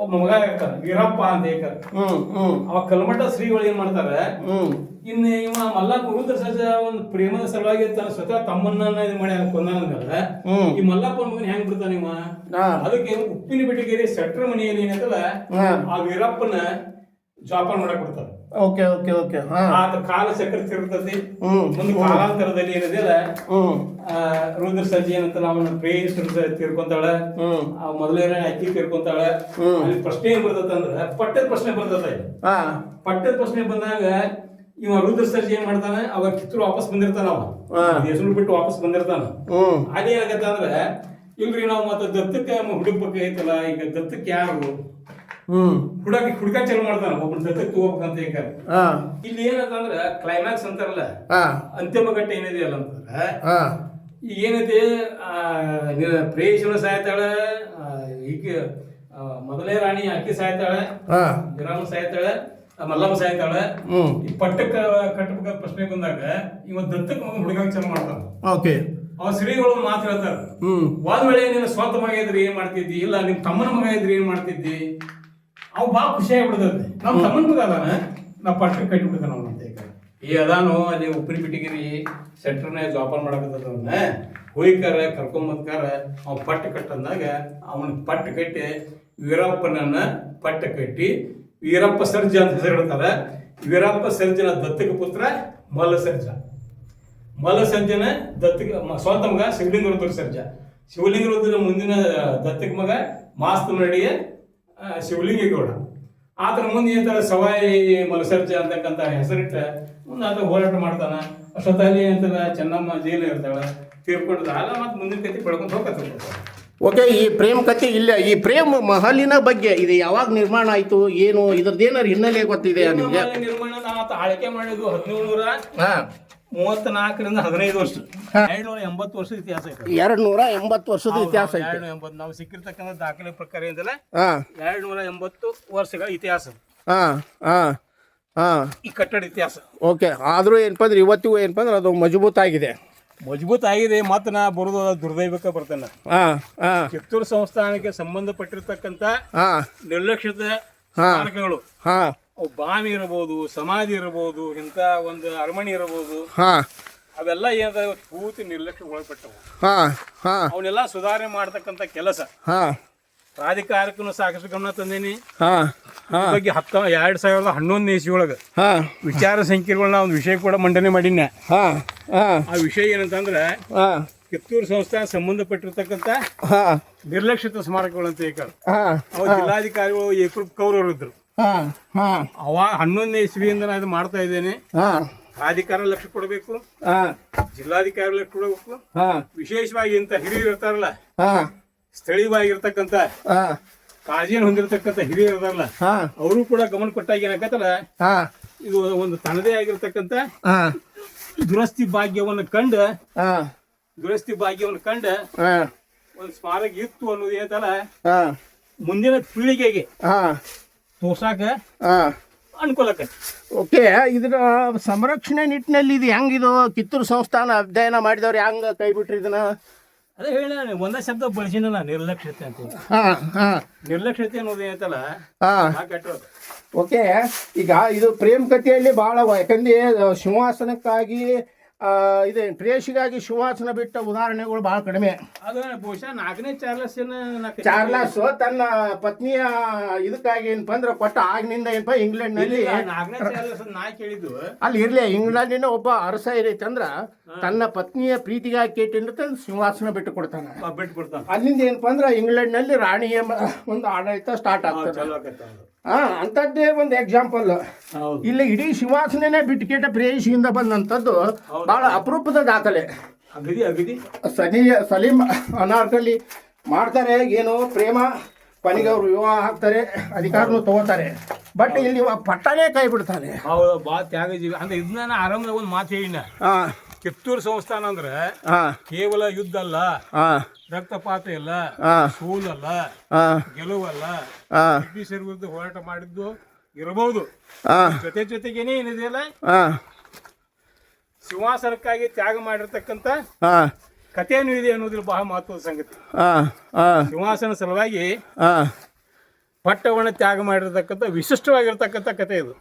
ಒಬ್ಬ ಮಗ ಇರ್ತಾನೆ, ವೀರಪ್ಪ ಅಂತ ಹೇಳ್ತಾರೆ. ಅವ ಕಲ್ಮಠ ಶ್ರೀಗಳು ಏನ್ ಮಾಡ್ತಾರೆ, ಇನ್ನು ಇವ ಮಲ್ಲಪ್ಪ ರುದ್ರ ಸರ್ಜ ಒಂದು ಪ್ರೇಮದ ಸಲುವಾಗಿ ತನ್ನ ಸ್ವತಃ ತಮ್ಮನ್ನ ಇದು ಮಾಡಿ ಕೊಂದಾನಂದಲ್ಲ, ಈ ಮಲ್ಲಪ್ಪನ ಮಗನ ಹೆಂಗ್ ಬಿಡ್ತಾನ ಇವ. ಅದಕ್ಕೆ ಉಪ್ಪಿನ ಬೆಟ್ಟಿಗೇರಿ ಸೆಟ್ರ ಮನೆಯಲ್ಲಿ ಏನಂತಲ್ಲ ಆ ವೀರಪ್ಪನ ಜೋಪಾನ ಮಾಡಕ್ ಬಿಡ್ತಾರೆ. ಆತ ಕಾಲ ಚಕ್ರ ತಿರುಗ್ತತಿ. ಮುಂದೆ ಕಾಲಾಂತರದಲ್ಲಿ ಏನಿದೆಯಲ್ಲ ರುದ್ರ ಸರ್ಜಿ ಏನಂತ ಅವನ ಪ್ರೇಯಸಿರ ತೀರ್ಕೊಂತಾಳ, ಮೊದಲನೇ ಅಕ್ಕಿ ತೀರ್ಕೊಂತಾಳ. ಅಲ್ಲಿ ಪ್ರಶ್ನೆ ಏನ್ ಬರ್ತದ ಅಂದ್ರ ಪಟ್ಟದ ಪ್ರಶ್ನೆ ಬರ್ತದ. ಪಟ್ಟದ ಪ್ರಶ್ನೆ ಬಂದಾಗ ಇವ ರುದ್ರ ಸರ್ಜಿ ಏನ್ ಮಾಡ್ತಾನ, ಅವಾಗ ಕಿತ್ತೂರು ವಾಪಸ್ ಬಂದಿರ್ತಾನ. ಅವ ಹೆಸರು ಬಿಟ್ಟು ವಾಪಸ್ ಬಂದಿರ್ತಾನ. ಅದೇನಾಗತ್ತ ಅಂದ್ರ, ಇಲ್ರಿ ನಾವು ಮತ್ತೆ ದತ್ತಕ್ಕೆ ಹುಡುಕ್ಬೇಕು ಐತಲ್ಲ, ಈಗ ದತ್ತಕ್ಕೆ ಯಾರು ಹುಡುಕ ಚಾಲು ಮಾಡ್ತಾನ ಒಬ್ಬನ ದತ್ತಕ್ಕೆ ತಗೋಬೇಕಂತ ಈಗ ಹಾಂ ಇಲ್ಲಿ ಏನಂತಂದ್ರ ಕ್ಲೈಮ್ಯಾಕ್ಸ್ ಅಂತಾರಲ್ಲ ಹಾಂ ಅಂತಿಮ ಘಟ್ಟ ಏನಿದೆಯಲ್ಲ ಅಂತಂದ್ರ ಹಾಂ ಈಗ ಏನೈತಿ ಪ್ರೇಯಸಿನ ಸಾಯ್ತಾಳ ಈಗ ಮೊದಲೇ ರಾಣಿ ಅಕ್ಕಿ ಸಾಯ್ತಾಳ ಹಾಂ ವಿರಾಮ ಸಾಯ್ತಾಳ ಮಲ್ಲಮ್ಮ ಸಾಯ್ತಾಳ ಈ ಪಟ್ಟಕ್ಕ ಕಟ್ಟಬೇಕ ಪ್ರಶ್ನೆ ಬಂದಾಗ ಇವ ದತ್ತಕ್ಕೆ ಮಗ ಹುಡುಗ ಚಾಲು ಮಾಡ್ತಾನ ಓಕೆ ಅವ ಶ್ರೀಗಳು ಮಾತು ಹೇಳ್ತಾರ ಒಂದ್ ವೇಳೆ ನೀನು ಸ್ವಂತ ಮಗ ಇದ್ರೆ ಏನ್ ಮಾಡ್ತಿದ್ದಿ ಇಲ್ಲ ನಿಮ್ ತಮ್ಮನ ಮಗ ಇದ್ರೆ ಏನ್ ಮಾಡ್ತಿದ್ದಿ ಅವ್ ಬಾಳ ಖುಷಿ ಆಗ್ಬಿಡ್ತೈತಿ ನಮ್ ತಮ್ಮನ ಮಗ ಅದಾನ ನಾ ಪಟ್ಟಕ್ಕೆ ಕಟ್ಟಿ ಬಿಡ್ತಾನ ಅವನ ಅಂತ ಈಗ ಈ ಅದಾನು ಅಲ್ಲಿ ಉಪ್ಪಿನ ಬಿಟ್ಟಿಗಿರಿ ಸೆಂಟ್ರನ್ನ ಜೋಪಾನ ಮಾಡಕತ್ತವನ್ನ ಹೋಯ್ಕಾರ ಕರ್ಕೊಂಬಂದ್ಕಾರ ಅವ ಪಟ್ಟ ಕಟ್ಟಂದಾಗ ಅವನ ಪಟ್ಟ ಕಟ್ಟಿ ವೀರಪ್ಪನನ್ನ ಪಟ್ಟ ಕಟ್ಟಿ ವೀರಪ್ಪ ಸರ್ಜ ಅಂತ ಹೆಸರು ಹೇಳ್ತಾರೆ. ವೀರಪ್ಪ ಸರ್ಜನ ದತ್ತಕ ಪುತ್ರ ಮಲ್ಲಸರ್ಜ. ಮಲ್ಲಸರ್ಜನ ದತ್ತಕ ಸ್ವಂತ ಮಗ ಶಿವಲಿಂಗ ಸರ್ಜ. ಶಿವಲಿಂಗ ಮುಂದಿನ ದತ್ತಕ ಮಗ ಮಾಸ್ತ ನಡಿಯ ಶಿವಲಿಂಗೇಗೌಡ. ಆತನ ಮುಂದೆ ಏನಂತಾರೆ ಸವಾಯಿ ಮಲ್ಲಸರ್ಜ ಅಂತಕ್ಕಂಥ ಹೆಸರಿಟ್ಟ ಮುಂದೆ ಆತ ಹೋರಾಟ ಮಾಡ್ತಾನ. ಅಷ್ಟೊತ್ತಲ್ಲಿ ಏನಂತಾರ ಚೆನ್ನಮ್ಮ ಜೈಲು ಇರ್ತಾಳ, ತೀರ್ಕೊಂಡ್ರ ಅಲ್ಲ ಮತ್ತೆ ಮುಂದಿನ ಕತೆ ಬೆಳ್ಕೊಂಡು ಹೋಗ್ತಾರೆ. ಓಕೆ, ಈ ಪ್ರೇಮ್ ಕಥೆ ಇಲ್ಲ. ಈ ಪ್ರೇಮ್ ಮಹಲಿನ ಬಗ್ಗೆ ಇದು ಯಾವಾಗ ನಿರ್ಮಾಣ ಆಯ್ತು, ಏನು ಇದ್ರದ್ದೇನಾರು ಹಿನ್ನೆಲೆ ಗೊತ್ತಿದೆ ನಿಮಗೆ? ನಿರ್ಮಾಣ ಆತ ಆಳ್ಕೆ ಮಾಡಿದ್ದು 1734ರಿಂದ 15 ವರ್ಷ, 280 ವರ್ಷದ ಇತಿಹಾಸ ಐತೆ. 280 ವರ್ಷದ ಇತಿಹಾಸ ಐತೆ. 280 ನಾವು ಸಿಕ್ಕಿರ್ತಕ್ಕಂಥ ದಾಖಲೆ ಪ್ರಕಾರ ಏನಿಲ್ಲ 280 ವರ್ಷಗಳ ಇತಿಹಾಸ ಈ ಕಟ್ಟಡ ಇತಿಹಾಸ. ಓಕೆ, ಆದರೂ ಏನಪ್ಪ ಅಂದ್ರೆ ಇವತ್ತಿಗೂ ಏನಪ್ಪ ಅಂದ್ರೆ ಅದು ಮಜಬೂತ್ ಆಗಿದೆ. ಮತ್ತೆ ನಾ ಬರೋದು ದುರ್ದೈವಕ್ಕೆ ಬರ್ತೇನೆ. ಕಿತ್ತೂರು ಸಂಸ್ಥಾನಕ್ಕೆ ಸಂಬಂಧಪಟ್ಟಿರ್ತಕ್ಕಂಥ ನಿರ್ಲಕ್ಷಿತ ಸ್ಮಾರಕಗಳು, ಬಾವಿ ಇರಬಹುದು, ಸಮಾಧಿ ಇರಬಹುದು, ಇಂಥ ಒಂದು ಅರಮನೆ ಇರಬಹುದು, ಅವೆಲ್ಲ ಏನಾದ ಪೂರ್ತಿ ನಿರ್ಲಕ್ಷ್ಯ ಒಳಪಟ್ಟವು. ಅವನ್ನೆಲ್ಲ ಸುಧಾರಣೆ ಮಾಡ್ತಕ್ಕಂಥ ಕೆಲಸ ಪ್ರಾಧಿಕಾರಕ್ಕೂ ಸಾಕಷ್ಟು ಗಮನ ತಂದೇನಿ. ಬಗ್ಗೆ 2011 ಇಸ್ವಿಯೊಳಗೆ ವಿಚಾರ ಸಂಕಿರಣಗಳನ್ನ ಒಂದು ವಿಷಯ ಕೂಡ ಮಂಡನೆ ಮಾಡಿನ. ಆ ವಿಷಯ ಏನಂತಂದ್ರೆ ಕಿತ್ತೂರು ಸಂಸ್ಥಾನ ಸಂಬಂಧಪಟ್ಟಿರ್ತಕ್ಕಂಥ ನಿರ್ಲಕ್ಷಿತ ಸ್ಮಾರಕಗಳು ಅಂತ ಹೇಳ್ತಾರೆ. ಅವ ಜಿಲ್ಲಾಧಿಕಾರಿಗಳು ಏಕರೂಪ್ ಕೌರವರು ಇದ್ರು. ಅವ 11 ಇಸ್ವಿಯಿಂದ ನಾನು ಇದು ಮಾಡ್ತಾ ಇದ್ದೇನೆ. ಪ್ರಾಧಿಕಾರ ಲಕ್ಷ್ಯ ಕೊಡಬೇಕು, ಜಿಲ್ಲಾಧಿಕಾರಿ ಲಕ್ಷ್ಯ ಕೊಡಬೇಕು. ವಿಶೇಷವಾಗಿ ಇಂಥ ಹಿರಿಯರು ಇರ್ತಾರಲ್ಲ, ಸ್ಥಳೀಯವಾಗಿರ್ತಕ್ಕಂಥ ಕಾಳಜಿಯನ್ನು ಹೊಂದಿರತಕ್ಕಂಥ ಹಿರಿಯರು ಇರ್ತಾರಲ್ಲ, ಅವರು ಕೂಡ ಗಮನ ಕೊಟ್ಟಾಗ ಏನಾಗತ್ತಲ್ಲ, ಇದು ಒಂದು ತನ್ನದೇ ಆಗಿರ್ತಕ್ಕಂಥ ದುರಸ್ತಿ ಭಾಗ್ಯವನ್ನು ಕಂಡ ಒಂದು ಸ್ಮಾರಕ ಇತ್ತು ಅನ್ನೋದು ಏನಂತಲ್ಲ ಮುಂದಿನ ಪೀಳಿಗೆಗೆ ತೋರ್ಸಾಕ ಅನುಕೂಲಕ್ಕೆ. ಓಕೆ, ಇದರ ಸಂರಕ್ಷಣೆ ನಿಟ್ಟಿನಲ್ಲಿ ಇದು ಹೆಂಗಿದು ಕಿತ್ತೂರು ಸಂಸ್ಥಾನ ಅಧ್ಯಯನ ಮಾಡಿದವ್ರು ಹೆಂಗ ಕೈ ಬಿಟ್ರಿ ಇದನ್ನ? ಅದೇ ಹೇಳ ಒಂದೇ ಶಬ್ದ ಬಳಸಿನಲ್ಲ, ನಿರ್ಲಕ್ಷ್ಯತೆ ಅಂತ. ನಿರ್ಲಕ್ಷ್ಯತೆ ಅನ್ನೋದು ಏನಂತಲ್ಲ ಕೆಟ್ಟೋದು. ಓಕೆ, ಈಗ ಇದು ಪ್ರೇಮ್ ಕಥೆಯಲ್ಲಿ ಬಹಳ, ಯಾಕಂದ್ರೆ ಸಿಂಹಾಸನಕ್ಕಾಗಿ ಇದೆ ಪ್ರೇಯಸಿಗಾಗಿ ಸಿಂಹಾಸನ ಬಿಟ್ಟ ಉದಾಹರಣೆಗಳು ಬಹಳ ಕಡಿಮೆ. ಅದು ಬಹುಶಃ 4ನೇ ಚಾರ್ಲಸ್ ತನ್ನ ಪತ್ನಿಯ ಇದಕ್ಕಾಗಿ ಏನಪ್ಪ ಅಂದ್ರೆ ಕೊಟ್ಟ ಆಗಿನಿಂದ ಏನಪ್ಪ ಇಂಗ್ಲೆಂಡ್ ನಲ್ಲಿ 4ನೇ ಚಾರ್ಲಸ್ ನಾ ಕೇಳಿದ್ದು ಅಲ್ಲಿ ಇರ್ಲಿ, ಇಂಗ್ಲೆಂಡಿನ ಒಬ್ಬ ಅರಸ ಏನೈತಂದ್ರ ತನ್ನ ಪತ್ನಿಯ ಪ್ರೀತಿಗಾಗಿ ಕೇಟಿಂದ ಸಿಂಹಾಸನ ಬಿಟ್ಟು ಕೊಡ್ತಾನೆ. ಅಲ್ಲಿಂದ ಏನಪ್ಪ ಅಂದ್ರೆ ಇಂಗ್ಲೆಂಡ್ ನಲ್ಲಿ ರಾಣಿಯ ಒಂದು ಆಡಳಿತ ಸ್ಟಾರ್ಟ್ ಆಗ್ತದೆ. ಅಂತದ್ದೇ ಒಂದು ಎಕ್ಸಾಂಪಲ್. ಇಲ್ಲಿ ಇಡೀ ಸಿಂಹಾಸನೇ ಬಿಟ್ಟು ಪ್ರೇಯಸಿಯಿಂದ ಬಂದಂಥದ್ದು ಬಹಳ ಅಪರೂಪದ ದಾಖಲೆ. ಸಲೀಂ ಅನಾರ್ಕಲಿ ಮಾಡ್ತಾರೆ, ಏನು ಪ್ರೇಮ ಕೊನೆಗೆ ಅವರು ವಿವಾಹ ಆಗ್ತಾರೆ, ಅಧಿಕಾರನು ತಗೋತಾರೆ. ಬಟ್ ಇಲ್ಲಿ ಪಟ್ಟನೇ ಕೈ ಬಿಡ್ತಾನೆ. ಹೌದು, ಬಾ ತ್ಯಾಗ ಜೀವಿ ಅಂದ್ರೆ ಇದನ್ನ ಆರಂಭದ ಒಂದು ಮಾತು ಹೇಳಿನ. ಕಿತ್ತೂರು ಸಂಸ್ಥಾನ ಅಂದ್ರೆ ಕೇವಲ ಯುದ್ಧ ಅಲ್ಲ, ರಕ್ತಪಾತ ಇಲ್ಲ, ಸೋಲಲ್ಲ, ಗೆಲುವಲ್ಲ, ಬ್ರಿಟಿಷರ ವಿರುದ್ಧ ಹೋರಾಟ ಮಾಡಿದ್ದು ಇರಬಹುದು. ಜೊತೆಗೇನೆ ಏನಿದೆಯಲ್ಲ, ಸಿಂಹಾಸನಕ್ಕಾಗಿ ತ್ಯಾಗ ಮಾಡಿರ್ತಕ್ಕಂಥ ಕಥೆಯನ್ನು ಇದೆ ಅನ್ನೋದ್ರ ಬಹಳ ಮಹತ್ವದ ಸಂಗತಿ. ಸಿಂಹಾಸನ ಸಲುವಾಗಿ ಪಟ್ಟವನ್ನು ತ್ಯಾಗ ಮಾಡಿರ್ತಕ್ಕಂಥ ವಿಶಿಷ್ಟವಾಗಿರ್ತಕ್ಕಂಥ ಕಥೆ ಇದು.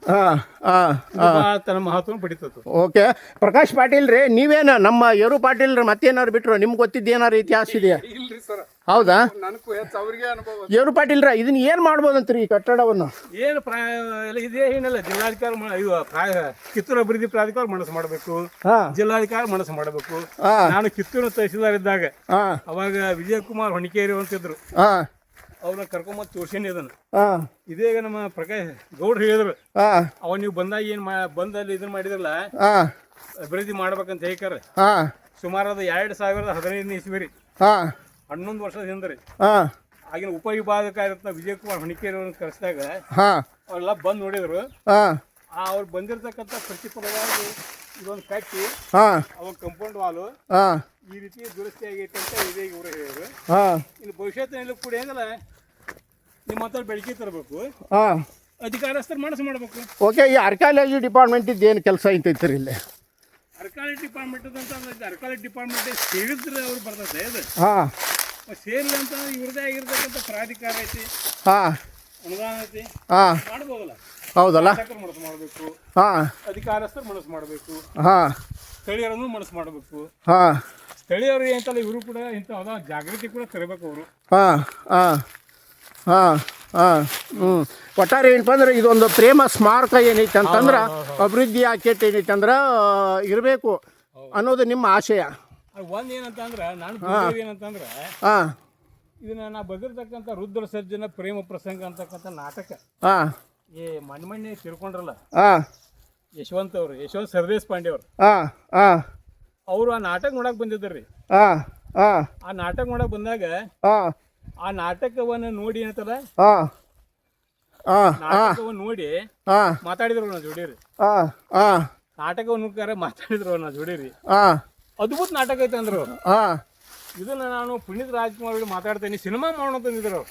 ತನ್ನ ಮಹತ್ವವನ್ನು ಪಡಿತದೆ. ಓಕೆ, ಪ್ರಕಾಶ್ ಪಾಟೀಲ್ ರೀ, ನೀವೇನ ನಮ್ಮ ಯರು ಪಾಟೀಲ್ ರೀ ಮತ್ತೇನಾರು ಬಿಟ್ರು ನಿಮ್ಗೆ ಗೊತ್ತಿದ್ದು ಏನಾರು ಇತಿಹಾಸ ಇದೆಯಾ? ಹೌದಾ? ಯರು ಪಾಟೀಲ್ ರೀ, ಇದನ್ನ ಏನ್ ಮಾಡ್ಬೋದಂತ್ರಿ ಈ ಕಟ್ಟಡವನ್ನು? ಏನು ಇದೇ ಏನಿಲ್ಲ, ಜಿಲ್ಲಾಧಿಕಾರಿ ಕಿತ್ತೂರು ಅಭಿವೃದ್ಧಿ ಪ್ರಾಧಿಕಾರ ಮನಸ್ಸು ಮಾಡಬೇಕು, ಜಿಲ್ಲಾಧಿಕಾರಿ ಮನಸ್ಸು ಮಾಡಬೇಕು. ನಾನು ಕಿತ್ತೂರು ತಹಸೀಲ್ದಾರ್ ಇದ್ದಾಗ ಅವಾಗ ವಿಜಯಕುಮಾರ್ ಹೊಣಿಕೇರಿ ಅಂತಿದ್ರು, ಅವ್ರನ್ನ ಕರ್ಕೊಂಬಂದು ತೋರ್ಸೇನಿ ಅದನ್ನು. ಇದೇಗ ನಮ್ಮ ಪ್ರಕಾಶ್ ಗೌಡ್ರು ಹೇಳಿದ್ರು, ಅವ ನೀವು ಬಂದಾಗ ಏನು ಬಂದಲ್ಲಿ ಇದನ್ನ ಮಾಡಿದ್ರಲ್ಲ ಅಭಿವೃದ್ಧಿ ಮಾಡ್ಬೇಕಂತ ಹೇಳ್ತಾರೆ. ಸುಮಾರು ಅದು 2015 ಇಸ್ವಿ ರೀ, 11 ವರ್ಷದ ಹಿಂದೆ ರೀ. ಆಗಿನ ಉಪವಿಭಾಗಕಾರತ್ನ ವಿಜಯಕುಮಾರ್ ಹೊಣಿಕೇರಿಯವ್ರನ್ನ ಕರೆಸಿದಾಗ ಹಾಂ ಅವರೆಲ್ಲ ಬಂದು ನೋಡಿದ್ರು. ಹಾಂ ಅವ್ರು ಬಂದಿರತಕ್ಕಂಥ ಪ್ರತಿಫಲವಾಗಿ ಇದೊಂದು ಕಟ್ಟಿ ಹಾಂ ಅವಾಗ ಕಂಪೌಂಡ್ ವಾಲು ಹಾಂ ಈ ರೀತಿ ದುರಸ್ತಿ ಆಗೈತೆ ಅಂತ ಇದೇ ಇವರು ಹೇಳಿದ್ರು. ಹಾಂ ಇನ್ನು ಭವಿಷ್ಯತ್ತಿನಲ್ಲಿ ಕೂಡ ಏನಲ್ಲ ನಿಮ್ಮ ಹತ್ರ ಬೆಳಕಿಗೆ ತರಬೇಕು, ಹಾಂ ಅಧಿಕಾರಸ್ಥರು ಮನಸ್ಸು ಮಾಡಬೇಕು. ಓಕೆ. ಈ ಆರ್ಕಿಯಾಲಜಿ ಡಿಪಾರ್ಟ್ಮೆಂಟಿದ್ದು ಏನು ಕೆಲಸ ಐತೈತ್ರಿ ಇಲ್ಲಿ? ಆರ್ಕಿಯಾಲಜಿ ಡಿಪಾರ್ಟ್ಮೆಂಟ್ ಅಂತ ಆರ್ಕಿಯಾಲಜಿ ಡಿಪಾರ್ಟ್ಮೆಂಟ್ ಸೇರಿದ್ರೆ ಅವ್ರು ಬರ್ತದೆ. ಅದು ಹಾಂ ಸೇರಿಲ್ಲ ಅಂತ ಇವ್ರದೇ ಆಗಿರ್ತಕ್ಕಂಥ ಪ್ರಾಧಿಕಾರ ಐತಿ, ಹಾಂ ಅನುದಾನ ಐತಿ, ಹಾಂ ಮಾಡ್ಬೋದಲ್ಲ. ಹೌದಲ್ಲ? ಶಾಸಕರು ಮನಸ್ಸು ಮಾಡಬೇಕು, ಹಾಂ ಅಧಿಕಾರಸ್ಥರು ಮನಸ್ಸು ಮಾಡಬೇಕು, ಹಾಂ ಸ್ಥಳೀಯರನ್ನು ಮನಸ್ಸು ಮಾಡಬೇಕು. ಹಾಂ ಸ್ಥಳೀಯರು ಏನಂತಲ್ಲ ಇವರು ಕೂಡ ಇಂಥ ಜಾಗೃತಿ ಕೂಡ ತರಬೇಕು ಅವರು. ಹಾಂ ಹಾಂ ಹಾಂ ಹಾಂ ಹ್ಞೂ. ಒಟ್ಟಾರೆ ಏನಪ್ಪ ಅಂದ್ರೆ ಇದೊಂದು ಪ್ರೇಮ ಸ್ಮಾರಕ ಏನೈತೆ ಅಂತಂದ್ರೆ ಅಭಿವೃದ್ಧಿ ಆಕೇಟ್ ಏನೈತೆ ಅಂದ್ರೆ ಇರಬೇಕು ಅನ್ನೋದು ನಿಮ್ಮ ಆಶಯ. ಒಂದು ಏನಂತಂದ್ರೆ ನಾನು ಏನಂತಂದ್ರೆ ಹಾಂ ಇದನ್ನ ನಾ ಬರೆದಿರ್ತಕ್ಕಂಥ ರುದ್ರ ಸರ್ಜನ ಪ್ರೇಮ ಪ್ರಸಂಗ ಅಂತಕ್ಕಂಥ ನಾಟಕ ಹಾಂ ಈ ಮೊನ್ನೆ ತಿಳ್ಕೊಂಡ್ರಲ್ಲ ಹಾಂ ಯಶವಂತ್ ಸರ್ದೇಶ್ ಪಾಂಡೆ ಅವರು, ಹಾಂ ಹಾಂ ಅವರು ಆ ನಾಟಕ ನೋಡಕ್ ಬಂದಿದ್ದರು. ಹಾಂ ಹಾಂ ಆ ನಾಟಕ ನೋಡಕ್ ಬಂದಾಗ ಹಾಂ ಆ ನಾಟಕವನ್ನು ನೋಡಿ ಏನಂತಲ್ಲ ಹಾಂ ಹಾಂ ನಾಟಕವನ್ನು ನೋಡಿ ಹಾಂ ಮಾತಾಡಿದ್ರು ನಾ ಜೋಡಿರಿ. ಹಾಂ ಹಾಂ ನಾಟಕವನ್ನು ಮಾತಾಡಿದ್ರು ನಾ ಜೋಡಿರಿ. ಹಾಂ ಅದ್ಭುತ ನಾಟಕ ಐತೆ ಅಂದ್ರು. ಹಾಂ ಇದನ್ನ ನಾನು ಪುನೀತ್ ರಾಜ್ಕುಮಾರ್ ಅವ್ರಿಗೆ ಮಾತಾಡ್ತೇನೆ, ಸಿನಿಮಾ ಮಾಡೋಣ ಅಂತಂದಿದ್ರು.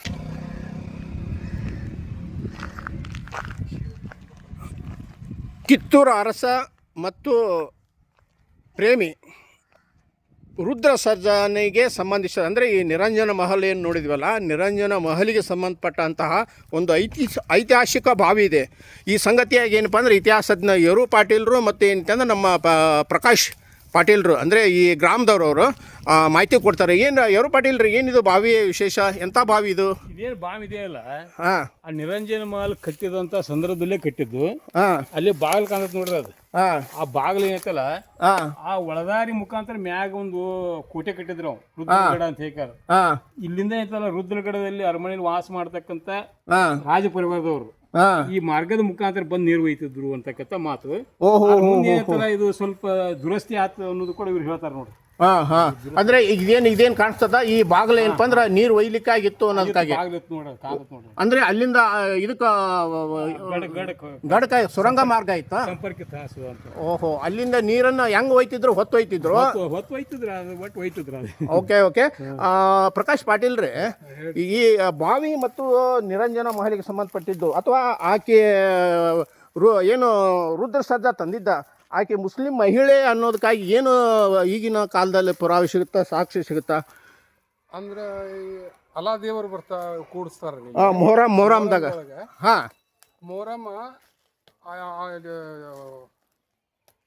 ಕಿತ್ತೂರು ಅರಸ ಮತ್ತು ಪ್ರೇಮಿ ರುದ್ರ ಸರ್ಜನೆಗೆ ಸಂಬಂಧಿಸಿದ ಅಂದರೆ ಈ ನಿರಂಜನ ಮಹಲ್ ಏನು ನೋಡಿದ್ವಲ್ಲ, ನಿರಂಜನ ಮಹಲಿಗೆ ಸಂಬಂಧಪಟ್ಟಂತಹ ಒಂದು ಐತಿಹಾಸಿಕ ಬಾವಿ ಇದೆ. ಈ ಸಂಗತಿಯಾಗಿ ಏನಪ್ಪ ಅಂದರೆ ಇತಿಹಾಸಜ್ಞ ಯರು ಪಾಟೀಲರು ಮತ್ತು ಏನಂತಂದ್ರೆ ನಮ್ಮ ಪ್ರಕಾಶ್ ಪಾಟೀಲರು ಅಂದರೆ ಈ ಗ್ರಾಮದವ್ರವರು ಮಾಹಿತಿ ಕೊಡ್ತಾರೆ. ಏನು ಯರು ಪಾಟೀಲ್ರಿ, ಏನಿದು ಬಾವಿ ವಿಶೇಷ? ಎಂಥ ಬಾವಿ ಇದು? ಇದೇನು ಬಾವಿ ಇದೆಯಲ್ಲ, ಹಾಂ ಆ ನಿರಂಜನ ಮಹಲ್ ಕಟ್ಟಿದಂಥ ಸಂದರ್ಭದಲ್ಲೇ ಕಟ್ಟಿದ್ದು. ಹಾಂ ಅಲ್ಲಿ ಬಾಗಿಲು ಕಾಣತ್ ನೋಡ್ರಿ, ಅದು ಹಾಂ ಆ ಬಾಗಿಲು ಏನೈತಲ್ಲ ಹಾಂ ಆ ಒಳದಾರಿ ಮುಖಾಂತರ ಮ್ಯಾಗ ಒಂದು ಕೋಟೆ ಕಟ್ಟಿದ್ರು ಅವ್ರು, ರುದ್ರಗಡ ಅಂತ ಹೇಳ್ತಾರೆ. ಹಾಂ ಇಲ್ಲಿಂದ ಐತಲ್ಲ ರುದ್ರಗಡದಲ್ಲಿ ಅರಮನೆಯಲ್ಲಿ ವಾಸ ಮಾಡ್ತಕ್ಕಂಥ ಹಾಂ ರಾಜ ಪರಿವಾರದವರು ಹಾಂ ಈ ಮಾರ್ಗದ ಮುಖಾಂತರ ಬಂದು ನೀರು ಒಯ್ತಿದ್ರು ಅಂತಕ್ಕಂಥ ಮಾತು. ಓಹೋ ಮುಂದೆ ಏನೈತಲ್ಲ ಇದು ಸ್ವಲ್ಪ ದುರಸ್ತಿ ಆಯ್ತು ಅನ್ನೋದು ಕೂಡ ಇವ್ರು ಹೇಳ್ತಾರೆ ನೋಡ್ರಿ. ಹಾಂ ಹಾಂ ಅಂದರೆ ಇದೇನು ಕಾಣಿಸ್ತದ ಈ ಬಾಗಿಲು ಏನಪ್ಪ ಅಂದ್ರೆ ನೀರು ಒಯ್ಲಿಕ್ಕಾಗಿತ್ತು ಅನ್ನೋದಕ್ಕಾಗಿ ಆಗ್ಲತ್ ನೋಡ್ರಿ, ಕಾಗತ್ ನೋಡ್ರಿ, ಅಂದರೆ ಅಲ್ಲಿಂದ ಇದಕ್ಕೆ ಗಡಕ ಸುರಂಗ ಮಾರ್ಗ ಆಯ್ತಾ? ಸಂಪರ್ಕಿತ ಹಾಸು ಅಂತ. ಓಹೋ, ಅಲ್ಲಿಂದ ನೀರನ್ನು ಹೆಂಗೆ ಒಯ್ತಿದ್ರು? ಹೊತ್ತು ಒಯ್ತಿದ್ರು? ಹೊತ್ತು ಒಯ್ತಿದ್ರ, ಅದು ಒಟ್ಟು ಒಯ್ತಿದ್ರ ಅದು. Okay okay. ಪ್ರಕಾಶ್ ಪಾಟೀಲ್ ರೀ, ಈ ಬಾವಿ ಮತ್ತು ನಿರಂಜನ ಮಹಲಿಗೆ ಸಂಬಂಧಪಟ್ಟಿದ್ದು ಅಥವಾ ಆಕೆ ಏನು ರುದ್ರ ಸರ್ಜಾ ತಂದಿದ್ದ ಆಕೆ ಮುಸ್ಲಿಂ ಮಹಿಳೆ ಅನ್ನೋದಕ್ಕಾಗಿ ಏನು ಈಗಿನ ಕಾಲದಲ್ಲಿ ಪುರಾವೆ ಸಿಗುತ್ತಾ, ಸಾಕ್ಷಿ ಸಿಗುತ್ತಾ? ಅಂದ್ರೆ ಅಲಾ ದೇವರು ಬರ್ತಾ ಕೂಡಿಸ್ತಾರೆ ಮೊಹರಂದಾಗ. ಹಾಂ ಮೊಹರಂ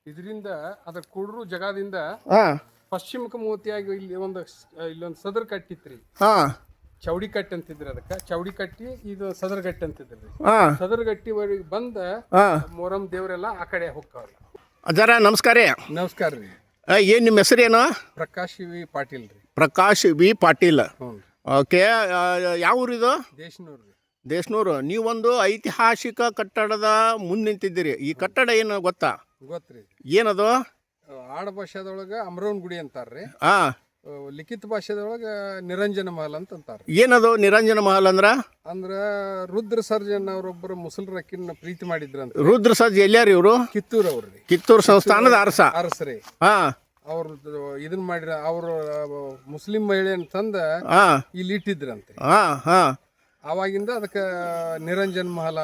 ಇದರಿಂದ ಅದ್ರ ಕುಡ್ರು ಜಗದಿಂದ ಹಾಂ ಪಶ್ಚಿಮಕ ಮೂವತ್ತಿಯಾಗಿ ಇಲ್ಲೊಂದು ಸದರ್ ಕಟ್ಟಿತ್ರಿ. ಹಾಂ ಚೌಡಿ ಕಟ್ಟಿ ಅಂತಿದ್ರಿ, ಅದಕ್ಕೆ ಚೌಡಿ ಕಟ್ಟಿ ಇದು ಸದರ್ ಗಟ್ಟಿ ಅಂತಿದ್ರಿ. ಹಾಂ ಸದರ್ ಗಟ್ಟಿವರೆಗೆ ಬಂದ ಹಾಂ ಮೊಹರಂ ದೇವರೆಲ್ಲ ಆ ಕಡೆ ಹೋಗ್ತಾವ್ರಿ. ಅಜರ ನಮಸ್ಕಾರ ರೀ. ನಮಸ್ಕಾರ ರೀ. ಏನು ನಿಮ್ಮ ಹೆಸರೇನು? ಪ್ರಕಾಶ್ ವಿ ಪಾಟೀಲ್ ರೀ. ಪ್ರಕಾಶ್ ವಿ ಪಾಟೀಲ್. ಹ್ಞೂ. ಓಕೆ. ಯಾವ ಊರಿದು? ದೇಶನೂರು ರೀ. ದೇಶನೂರು. ನೀವೊಂದು ಐತಿಹಾಸಿಕ ಕಟ್ಟಡದ ಮುಂದೆ ನಿಂತಿದ್ದೀರಿ. ಈ ಕಟ್ಟಡ ಏನು ಗೊತ್ತಾ? ಗೊತ್ತ್ರಿ. ಏನದು? ಆಡ ಭಾಷೆದೊಳಗೆ ಅಮರವನ್ ಗುಡಿ ಅಂತಾರ್ರಿ. ಹಾಂ. ಲಿಖಿತ ಭಾಷೆದೊಳಗೆ ನಿರಂಜನ ಮಹಲ್ ಅಂತ ಅಂತಾರೆ. ಏನದು ನಿರಂಜನ ಮಹಲ್ ಅಂದ್ರೆ? ರುದ್ರ ಸರ್ಜನ್ ಅವರೊಬ್ಬರು ಮುಸಲ್ರಕ್ಕಿನ ಪ್ರೀತಿ ಮಾಡಿದ್ರಂತ. ರುದ್ರ ಸರ್ಜ್ ಎಲ್ಲಾರು ಇವರು? ಕಿತ್ತೂರು ಅವ್ರಿ. ಕಿತ್ತೂರು ಸಂಸ್ಥಾನದ ಅರಸರಿ. ಹಾಂ. ಅವ್ರು ಇದನ್ನ ಮಾಡಿರ, ಅವರು ಮುಸ್ಲಿಂ ಮಹಿಳೆಯನ್ನು ತಂದ ಇಲ್ಲಿ ಇಟ್ಟಿದ್ರಂತೆ. ಹಾಂ ಹಾಂ. ಅವಾಗಿಂದ ಅದಕ್ಕೆ ನಿರಂಜನ್ ಮಹಲ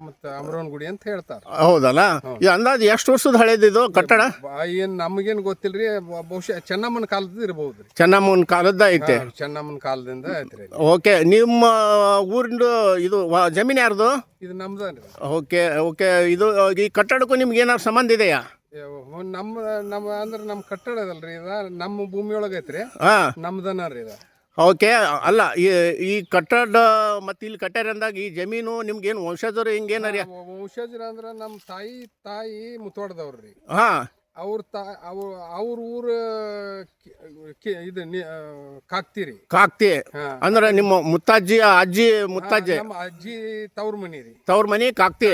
ಮತ್ತು ಅಮರವನ್ ಗುಡಿ ಅಂತ ಹೇಳ್ತಾರೆ. ಹೌದಲ್ಲ? ಈ ಅಂದಾಜು ಎಷ್ಟು ವರ್ಷದ ಹಳೇದಿದು ಕಟ್ಟಡ? ಏನ್ ನಮಗೇನು ಗೊತ್ತಿಲ್ರಿ, ಬಹುಶಃ ಚೆನ್ನಮ್ಮನ ಕಾಲದ ಇರಬಹುದ್ರಿ. ಚೆನ್ನಮ್ಮನ ಕಾಲದ ಐತೆ. ಚೆನ್ನಮ್ಮನ ಕಾಲದಿಂದ ಐತ್ರಿ. ಓಕೆ. ನಿಮ್ಮ ಊರಿಂದು ಇದು ಜಮೀನು ಯಾರ್ದು? ಇದು ನಮ್ದನ್ರಿ. Okay okay. ಇದು ಈ ಕಟ್ಟಡಕ್ಕೂ ನಿಮ್ಗೆ ಏನಾದ್ರು ಸಂಬಂಧ ಇದೆಯಾ? ನಮ್ಮ ಅಂದ್ರೆ ನಮ್ಮ ಕಟ್ಟಡ ಅದಲ್ರಿ, ಇದ ನಮ್ಮ ಭೂಮಿ ಒಳಗೆ ಐತ್ರಿ. ಹಾಂ. ನಮ್ದನ ರೀ ಇದ. ಓಕೆ. ಅಲ್ಲ, ಈ ಕಟ್ಟಡ ಮತ್ತು ಇಲ್ಲಿ ಕಟ್ಟಾರ ಅಂದಾಗ ಈ ಜಮೀನು ನಿಮ್ಗೇನು ವಂಶಜರು ಹಿಂಗೇನಾರ? ವಂಶಜರ ಅಂದ್ರೆ ನಮ್ಮ ತಾಯಿ ಮುತ್ತೋಡ್ದವ್ರಿ. ಹಾಂ. ಅವ್ರ ಊರು ಇದು ಕಾಕ್ತಿರಿ. ಕಾಕ್ತಿ ಅಂದ್ರೆ ನಿಮ್ಮ ಮುತ್ತಜ್ಜಿ ಅಜ್ಜಿ ಮುತ್ತಜ್ಜಿ ನಮ್ಮ ಅಜ್ಜಿ ತವ್ರ ಮನಿ ರೀ. ತವ್ರ ಮನಿ ಕಾಕ್ತಿ.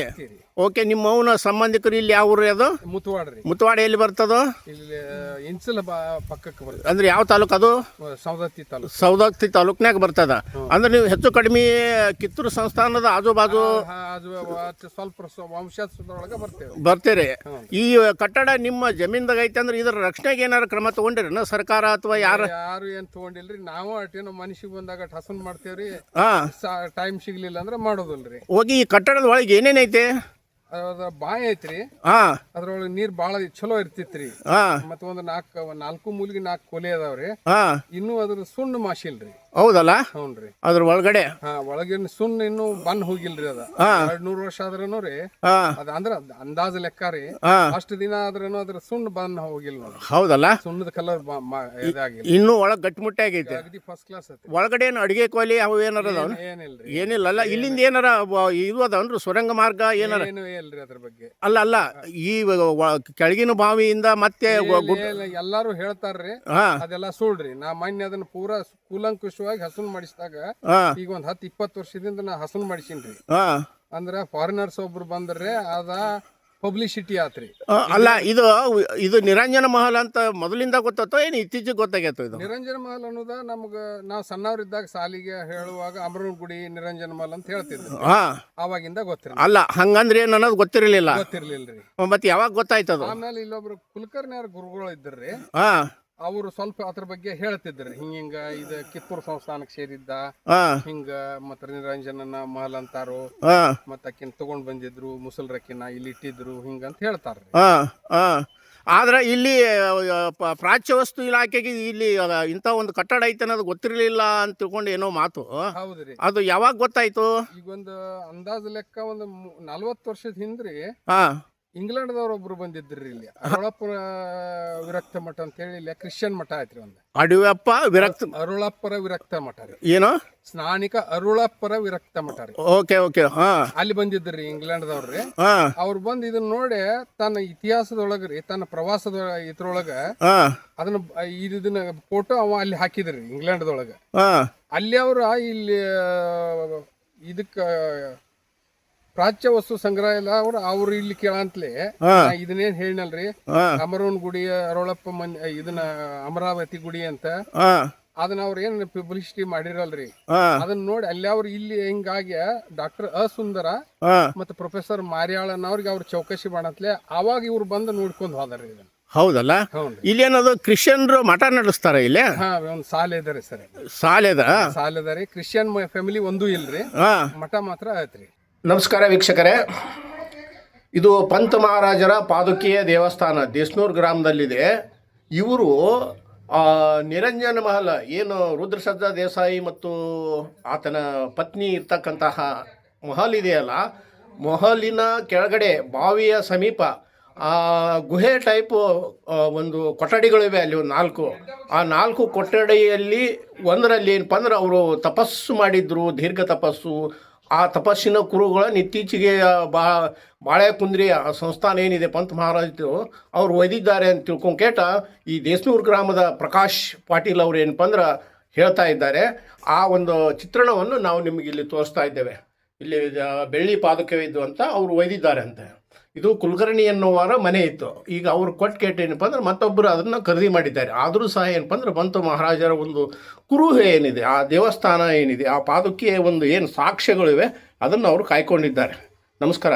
ಓಕೆ, ನಿಮ್ಮ ಅವನ ಸಂಬಂಧಿಕರು ಇಲ್ಲಿ ಯಾವ ಊರು ಅದು? ಮುತವಾಡ್ರಿ. ಮುತವಾಡ ಎಲ್ಲಿ ಬರ್ತದೋ? ಇಲ್ಲಿ ಇಂಚಲ ಪಕ್ಕಕ್ಕೆ ಬರ್ತದೆ. ಅಂದ್ರೆ ಯಾವ ತಾಲೂಕು ಅದು? ಸವದತ್ತಿ ತಾಲೂಕು. ಸವದತ್ತಿ ತಾಲೂಕ್ನಾಗ ಬರ್ತದ. ಅಂದ್ರೆ ನೀವು ಹೆಚ್ಚು ಕಡಿಮೆ ಕಿತ್ತೂರು ಸಂಸ್ಥಾನದ ಆಜುಬಾಜು ಸ್ವಲ್ಪ ವಂಶದೊಳಗೆ ಬರ್ತೇವೆ. ಬರ್ತೀರಿ. ಈ ಕಟ್ಟಡ ನಿಮ್ಮ ಜಮೀನ್ದಾಗ ಐತೆ ಅಂದ್ರೆ ಇದರ ರಕ್ಷಣೆಗೆ ಏನಾರು ಕ್ರಮ ತಗೊಂಡಿರನ ಸರ್ಕಾರ ಅಥವಾ ಯಾರು ಏನ್ ತಗೊಂಡಿಲ್ರಿ. ನಾವು ಅಟೇನೋ ಮನುಷ್ಯಗೆ ಬಂದಾಗ ಹಸನ್ ಮಾಡ್ತೇವ್ರಿ. ಟೈಮ್ ಸಿಗ್ಲಿಲ್ಲ ಅಂದ್ರೆ ಮಾಡೋದಿಲ್ರಿ. ಹೋಗಿ ಈ ಕಟ್ಟಡದ ಒಳಗೆ ಏನೇನೈತೆ? ಅದ್ರ ಬಾಯಿ ಐತ್ರಿ. ಅದ್ರೊಳಗೆ ನೀರ್ ಬಾಳ ಚಲೋ ಇರ್ತಿತ್ರಿ. ಮತ್ತ ಒಂದು ನಾಲ್ಕು ಮೂಲಿಗೆ 4 ಕೊಲೆ ಅದಾವ್ರಿ. ಇನ್ನು ಅದ್ರ ಸುಣ್ಣ ಮಾಸಿಲ್ರಿ. ಹೌದಲ್ಲ? ಹೌನ್ರಿ. ಅದ್ರ ಒಳಗಡೆ ಒಳಗಿನ ಸುಣ್ಣ ಇನ್ನು ಬಂದ್ ಹೋಗಿಲ್ರಿ. ಅದ 200 ವರ್ಷ ಆದ್ರೂನು ರೀ. ಅದ ಅಂದ್ರ ಅಂದಾಜ್ ಲೆಕ್ಕ ರೀ. ಅಷ್ಟು ದಿನ ಆದ್ರೂ ಅದ್ರ ಸುಣ್ಣ ಬಂದ್ ಹೋಗಿಲ್ಲ. ಹೌದಲ್ಲ? ಸುಣ್ಣದ ಕಲರ್ ಇದಾಗಿಲ್ಲ. ಇನ್ನು ಒಳಗ್ ಗಟ್ಟಿಮುಟ್ಟ ಆಗೈತೆ. ಅಗದಿ ಫಸ್ಟ್ ಕ್ಲಾಸ್ ಐತಿ. ಒಳಗಡೆ ಏನು ಅಡಿಗೆ ಕೋಲಿ ಅವು ಏನಾರ ಅದಾವ? ಏನಿಲ್ರಿ. ಏನಿಲ್ಲ. ಇಲ್ಲಿಂದ ಏನಾರ ಇದು ಅದಾವನ್ರಿ ಸುರಂಗ ಮಾರ್ಗ ಏನಾರ? ಏನು ಇಲ್ರಿ ಅದ್ರ ಬಗ್ಗೆ. ಅಲ್ಲ ಈ ಕೆಳಗಿನ ಬಾವಿಯಿಂದ ಮತ್ತೆ ಎಲ್ಲಾರು ಹೇಳ್ತಾರ್ರಿ. ಅದೆಲ್ಲ ಸುಳ್ಳ್ರಿ. ನಾ ಮೊನ್ನೆ ಅದನ್ನ ಪೂರಾ ಕೂಲಂಕುಷವಾಗಿ ಹಸನ್ ಮಾಡಿಸಿದಾಗ ಈಗ ಒಂದ್ 10-20 ವರ್ಷದಿಂದ ನಾ ಹಸನ್ ಮಾಡಿಸಿನ್ರಿ. ಅಂದ್ರ ಫಾರಿನರ್ಸ್ ಒಬ್ರು ಬಂದ್ರೆ ಅದ ಪಬ್ಲಿಸಿಟಿ ಆತ್ರಿ. ಅಲ್ಲ, ಇದು ನಿರಂಜನ ಮಹಲ್ ಅಂತ ಮೊದಲಿಂದ ಗೊತ್ತಾತೋ ಏನು ಇತ್ತೀಚೆಗೆ ಗೊತ್ತಾಗೈತೋ? ಇದು ನಿರಂಜನ ಮಹಲ್ ಅನ್ನೋದ ನಮ್ಗ ನಾವು ಸಣ್ಣವ್ರಿದ್ದಾಗ ಸಾಲಿಗೆ ಹೇಳುವಾಗ ಅಮರನ ಗುಡಿ ನಿರಂಜನ ಮಹಲ್ ಅಂತ ಹೇಳ್ತಿದ್ವಿ. ಅವಾಗಿಂದ ಗೊತ್ತಿರ. ಅಲ್ಲ, ಹಂಗಂದ್ರೆ ಏನು ಅನ್ನೋದು ಗೊತ್ತಿರಲಿಲ್ಲ. ಮತ್ತೆ ಯಾವಾಗ ಗೊತ್ತಾಯ್ತದ? ಆಮೇಲೆ ಇಲ್ಲೊಬ್ರು ಕುಲಕರ್ಣಿಯವ್ರ ಗುರುಗಳು ಇದ್ರಿ. ಅವರು ಸ್ವಲ್ಪ ಅದ್ರ ಬಗ್ಗೆ ಹೇಳ್ತಿದ್ರಿ. ಹಿಂಗ ಇದು ಕಿತ್ತೂರು ಸಂಸ್ಥಾನಕ್ಕೆ ಸೇರಿದ್ದ ಹಿಂಗ ಮತ್ತ ನಿರಂಜನನ ಮಹಲ್ ಅಂತಾರು. ಮತ್ತ ಅಕ್ಕಿನ ತಗೊಂಡ್ ಬಂದಿದ್ರು ಮುಸಲ್ರಕ್ಕಿನ ಇಲ್ಲಿ ಇಟ್ಟಿದ್ರು ಹಿಂಗಂತ ಹೇಳ್ತಾರ್ರಿ. ಆದ್ರೆ ಇಲ್ಲಿ ಪ್ರಾಚ್ಯ ವಸ್ತು ಇಲಾಖೆಗೆ ಇಲ್ಲಿ ಇಂಥ ಒಂದು ಕಟ್ಟಡ ಐತೆ ಅನ್ನೋದು ಗೊತ್ತಿರಲಿಲ್ಲ ಅಂತ ತಿಳ್ಕೊಂಡು ಏನೋ ಮಾತು. ಹೌದ್ರಿ. ಅದು ಯಾವಾಗ ಗೊತ್ತಾಯ್ತು? ಈಗ ಒಂದು ಅಂದಾಜು ಲೆಕ್ಕ ಒಂದು 40 ವರ್ಷದ ಹಿಂದ್ರಿ ಇಂಗ್ಲೆಂಡ್ದವ್ರ ಒಬ್ರು ಬಂದಿದ್ರಿ ಇಲ್ಲಿ. ಅರುಳಪ್ಪರ ವಿರಕ್ತ ಮಠ ಅಂತ ಹೇಳಿ ಇಲ್ಲಿ ಕ್ರಿಶ್ಚಿಯನ್ ಮಠ ಐತ್ರಿ. ಒಂದು ಅರುಳಪ್ಪರ ವಿರಕ್ತ ಮಠ ರೀ. ಏನೋ ಸ್ನಾನಿಕ ಅರುಳಪ್ಪರ ವಿರಕ್ತ ಮಠ ರೀ. ಓಕೆ. ಅಲ್ಲಿ ಬಂದಿದ್ರಿ ಇಂಗ್ಲೆಂಡ್ದವ್ರಿ. ಅವ್ರು ಬಂದ್ ಇದನ್ನ ನೋಡಿ ತನ್ನ ಇತಿಹಾಸದೊಳಗ್ರಿ, ತನ್ನ ಪ್ರವಾಸದ ಇದ್ರೊಳಗ ಅದನ್ನ ಇದನ್ನ ಫೋಟೋ ಅವ ಅಲ್ಲಿ ಹಾಕಿದ್ರಿ ಇಂಗ್ಲೆಂಡ್ದೊಳಗ. ಅಲ್ಲಿ ಅವ್ರ ಇಲ್ಲಿ ಇದಕ್ಕ ಪ್ರಾಚ್ಯ ವಸ್ತು ಸಂಗ್ರಹಾಲಯ ಅವ್ರು ಇಲ್ಲಿ ಕೇಳಂತ್ಲೆ ಇದನ್ನೇನ್ ಹೇಳಿನಲ್ರಿ, ಅಮರವನ್ ಗುಡಿ ಅರೋಳಪ್ಪ ಇದನ್ನ ಅಮರಾವತಿ ಗುಡಿ ಅಂತ ಅದನ್ನ ಅವ್ರ ಏನ್ ಪಬ್ಲಿಸಿಟಿ ಮಾಡಿರಲ್ರಿ. ಅದನ್ನ ನೋಡಿ ಅಲ್ಲಿ ಅವ್ರು ಇಲ್ಲಿ ಹಿಂಗಾಗಿ ಡಾಕ್ಟರ್ ಅಸುಂದರ ಮತ್ತೆ ಪ್ರೊಫೆಸರ್ ಮಾರ್ಯಾಳನ್ ಅವ್ರಿಗೆ ಅವ್ರ ಚೌಕಶಿ ಮಾಡಂತ್ಲೆ ಅವಾಗ ಇವ್ರು ಬಂದು ನೋಡ್ಕೊಂಡ್ ಹೋದ್ರಿ ಇದನ್ನ. ಹೌದಲ್ಲ? ಇಲ್ಲೇನದು ಕ್ರಿಶ್ಚಿಯನ್ರು ಮಠ ನಡೆಸ್ತಾರ ಇಲ್ಲಿ? ಒಂದ್ ಸಾಲ ಇದರಿ ಸರ್. ಸಾಲ ಇದರಿ. ಕ್ರಿಶ್ಚಿಯನ್ ಫ್ಯಾಮಿಲಿ ಒಂದೂ ಇಲ್ರಿ, ಮಠ ಮಾತ್ರ ಐತ್ರಿ. ನಮಸ್ಕಾರ ವೀಕ್ಷಕರೇ, ಇದು ಪಂತ ಮಹಾರಾಜರ ಪಾದುಕೆಯ ದೇವಸ್ಥಾನ ದೇಸ್ನೂರು ಗ್ರಾಮದಲ್ಲಿದೆ. ಇವರು ನಿರಂಜನ ಮಹಲ್ ಏನು ರುದ್ರಸಜ್ಜಾ ದೇಸಾಯಿ ಮತ್ತು ಆತನ ಪತ್ನಿ ಇರ್ತಕ್ಕಂತಹ ಮಹಲ್ ಇದೆಯಲ್ಲ, ಮಹಲಿನ ಕೆಳಗಡೆ ಬಾವಿಯ ಸಮೀಪ ಗುಹೆ ಟೈಪು ಒಂದು ಕೊಠಡಿಗಳಿವೆ. ಅಲ್ಲಿ ಒಂದು 4. ಆ 4 ಕೊಠಡಿಯಲ್ಲಿ ಒಂದರಲ್ಲಿ ಏನಪ್ಪ ಅಂದ್ರೆ ಅವರು ತಪಸ್ಸು ಮಾಡಿದ್ರು, ದೀರ್ಘ ತಪಸ್ಸು. ಆ ತಪಸ್ಸಿನ ಕುರುಗಳನ್ನು ಇತ್ತೀಚೆಗೆ ಬಾಳೆಕುಂದ್ರಿ ಸಂಸ್ಥಾನ ಏನಿದೆ ಪಂತ ಮಹಾರಾಜರು ಅವ್ರು ಒಯ್ದಿದ್ದಾರೆ ಅಂತ ತಿಳ್ಕೊಂಡು ಕೇಟ ಈ ದೇಸ್ನೂರು ಗ್ರಾಮದ ಪ್ರಕಾಶ್ ಪಾಟೀಲ್ ಅವ್ರು ಏನಪ್ಪ ಅಂದ್ರೆ ಹೇಳ್ತಾ ಇದ್ದಾರೆ. ಆ ಒಂದು ಚಿತ್ರಣವನ್ನು ನಾವು ನಿಮಗೆ ಇಲ್ಲಿ ತೋರಿಸ್ತಾ ಇದ್ದೇವೆ. ಇಲ್ಲಿ ಬೆಳ್ಳಿ ಪಾದಕವಿದ್ದು ಅಂತ ಅವರು ಒಯ್ದಿದ್ದಾರೆ ಅಂತ. ಇದು ಕುಲಕರ್ಣಿ ಎನ್ನುವರ ಮನೆ ಇತ್ತು. ಈಗ ಅವ್ರು ಕೊಟ್ಟು ಕೇಟ ಏನಪ್ಪ ಅಂದ್ರೆ ಮತ್ತೊಬ್ಬರು ಅದನ್ನು ಖರೀದಿ ಮಾಡಿದ್ದಾರೆ. ಆದರೂ ಸಹ ಏನಪ್ಪ ಅಂದ್ರೆ ಪಂತ ಮಹಾರಾಜರ ಒಂದು ಕುರುಹು ಏನಿದೆ, ಆ ದೇವಸ್ಥಾನ ಏನಿದೆ, ಆ ಪಾದುಕೆಯ ಒಂದು ಏನು ಸಾಕ್ಷ್ಯಗಳಿವೆ ಅದನ್ನು ಅವರು ಕಾಯ್ಕೊಂಡಿದ್ದಾರೆ. ನಮಸ್ಕಾರ.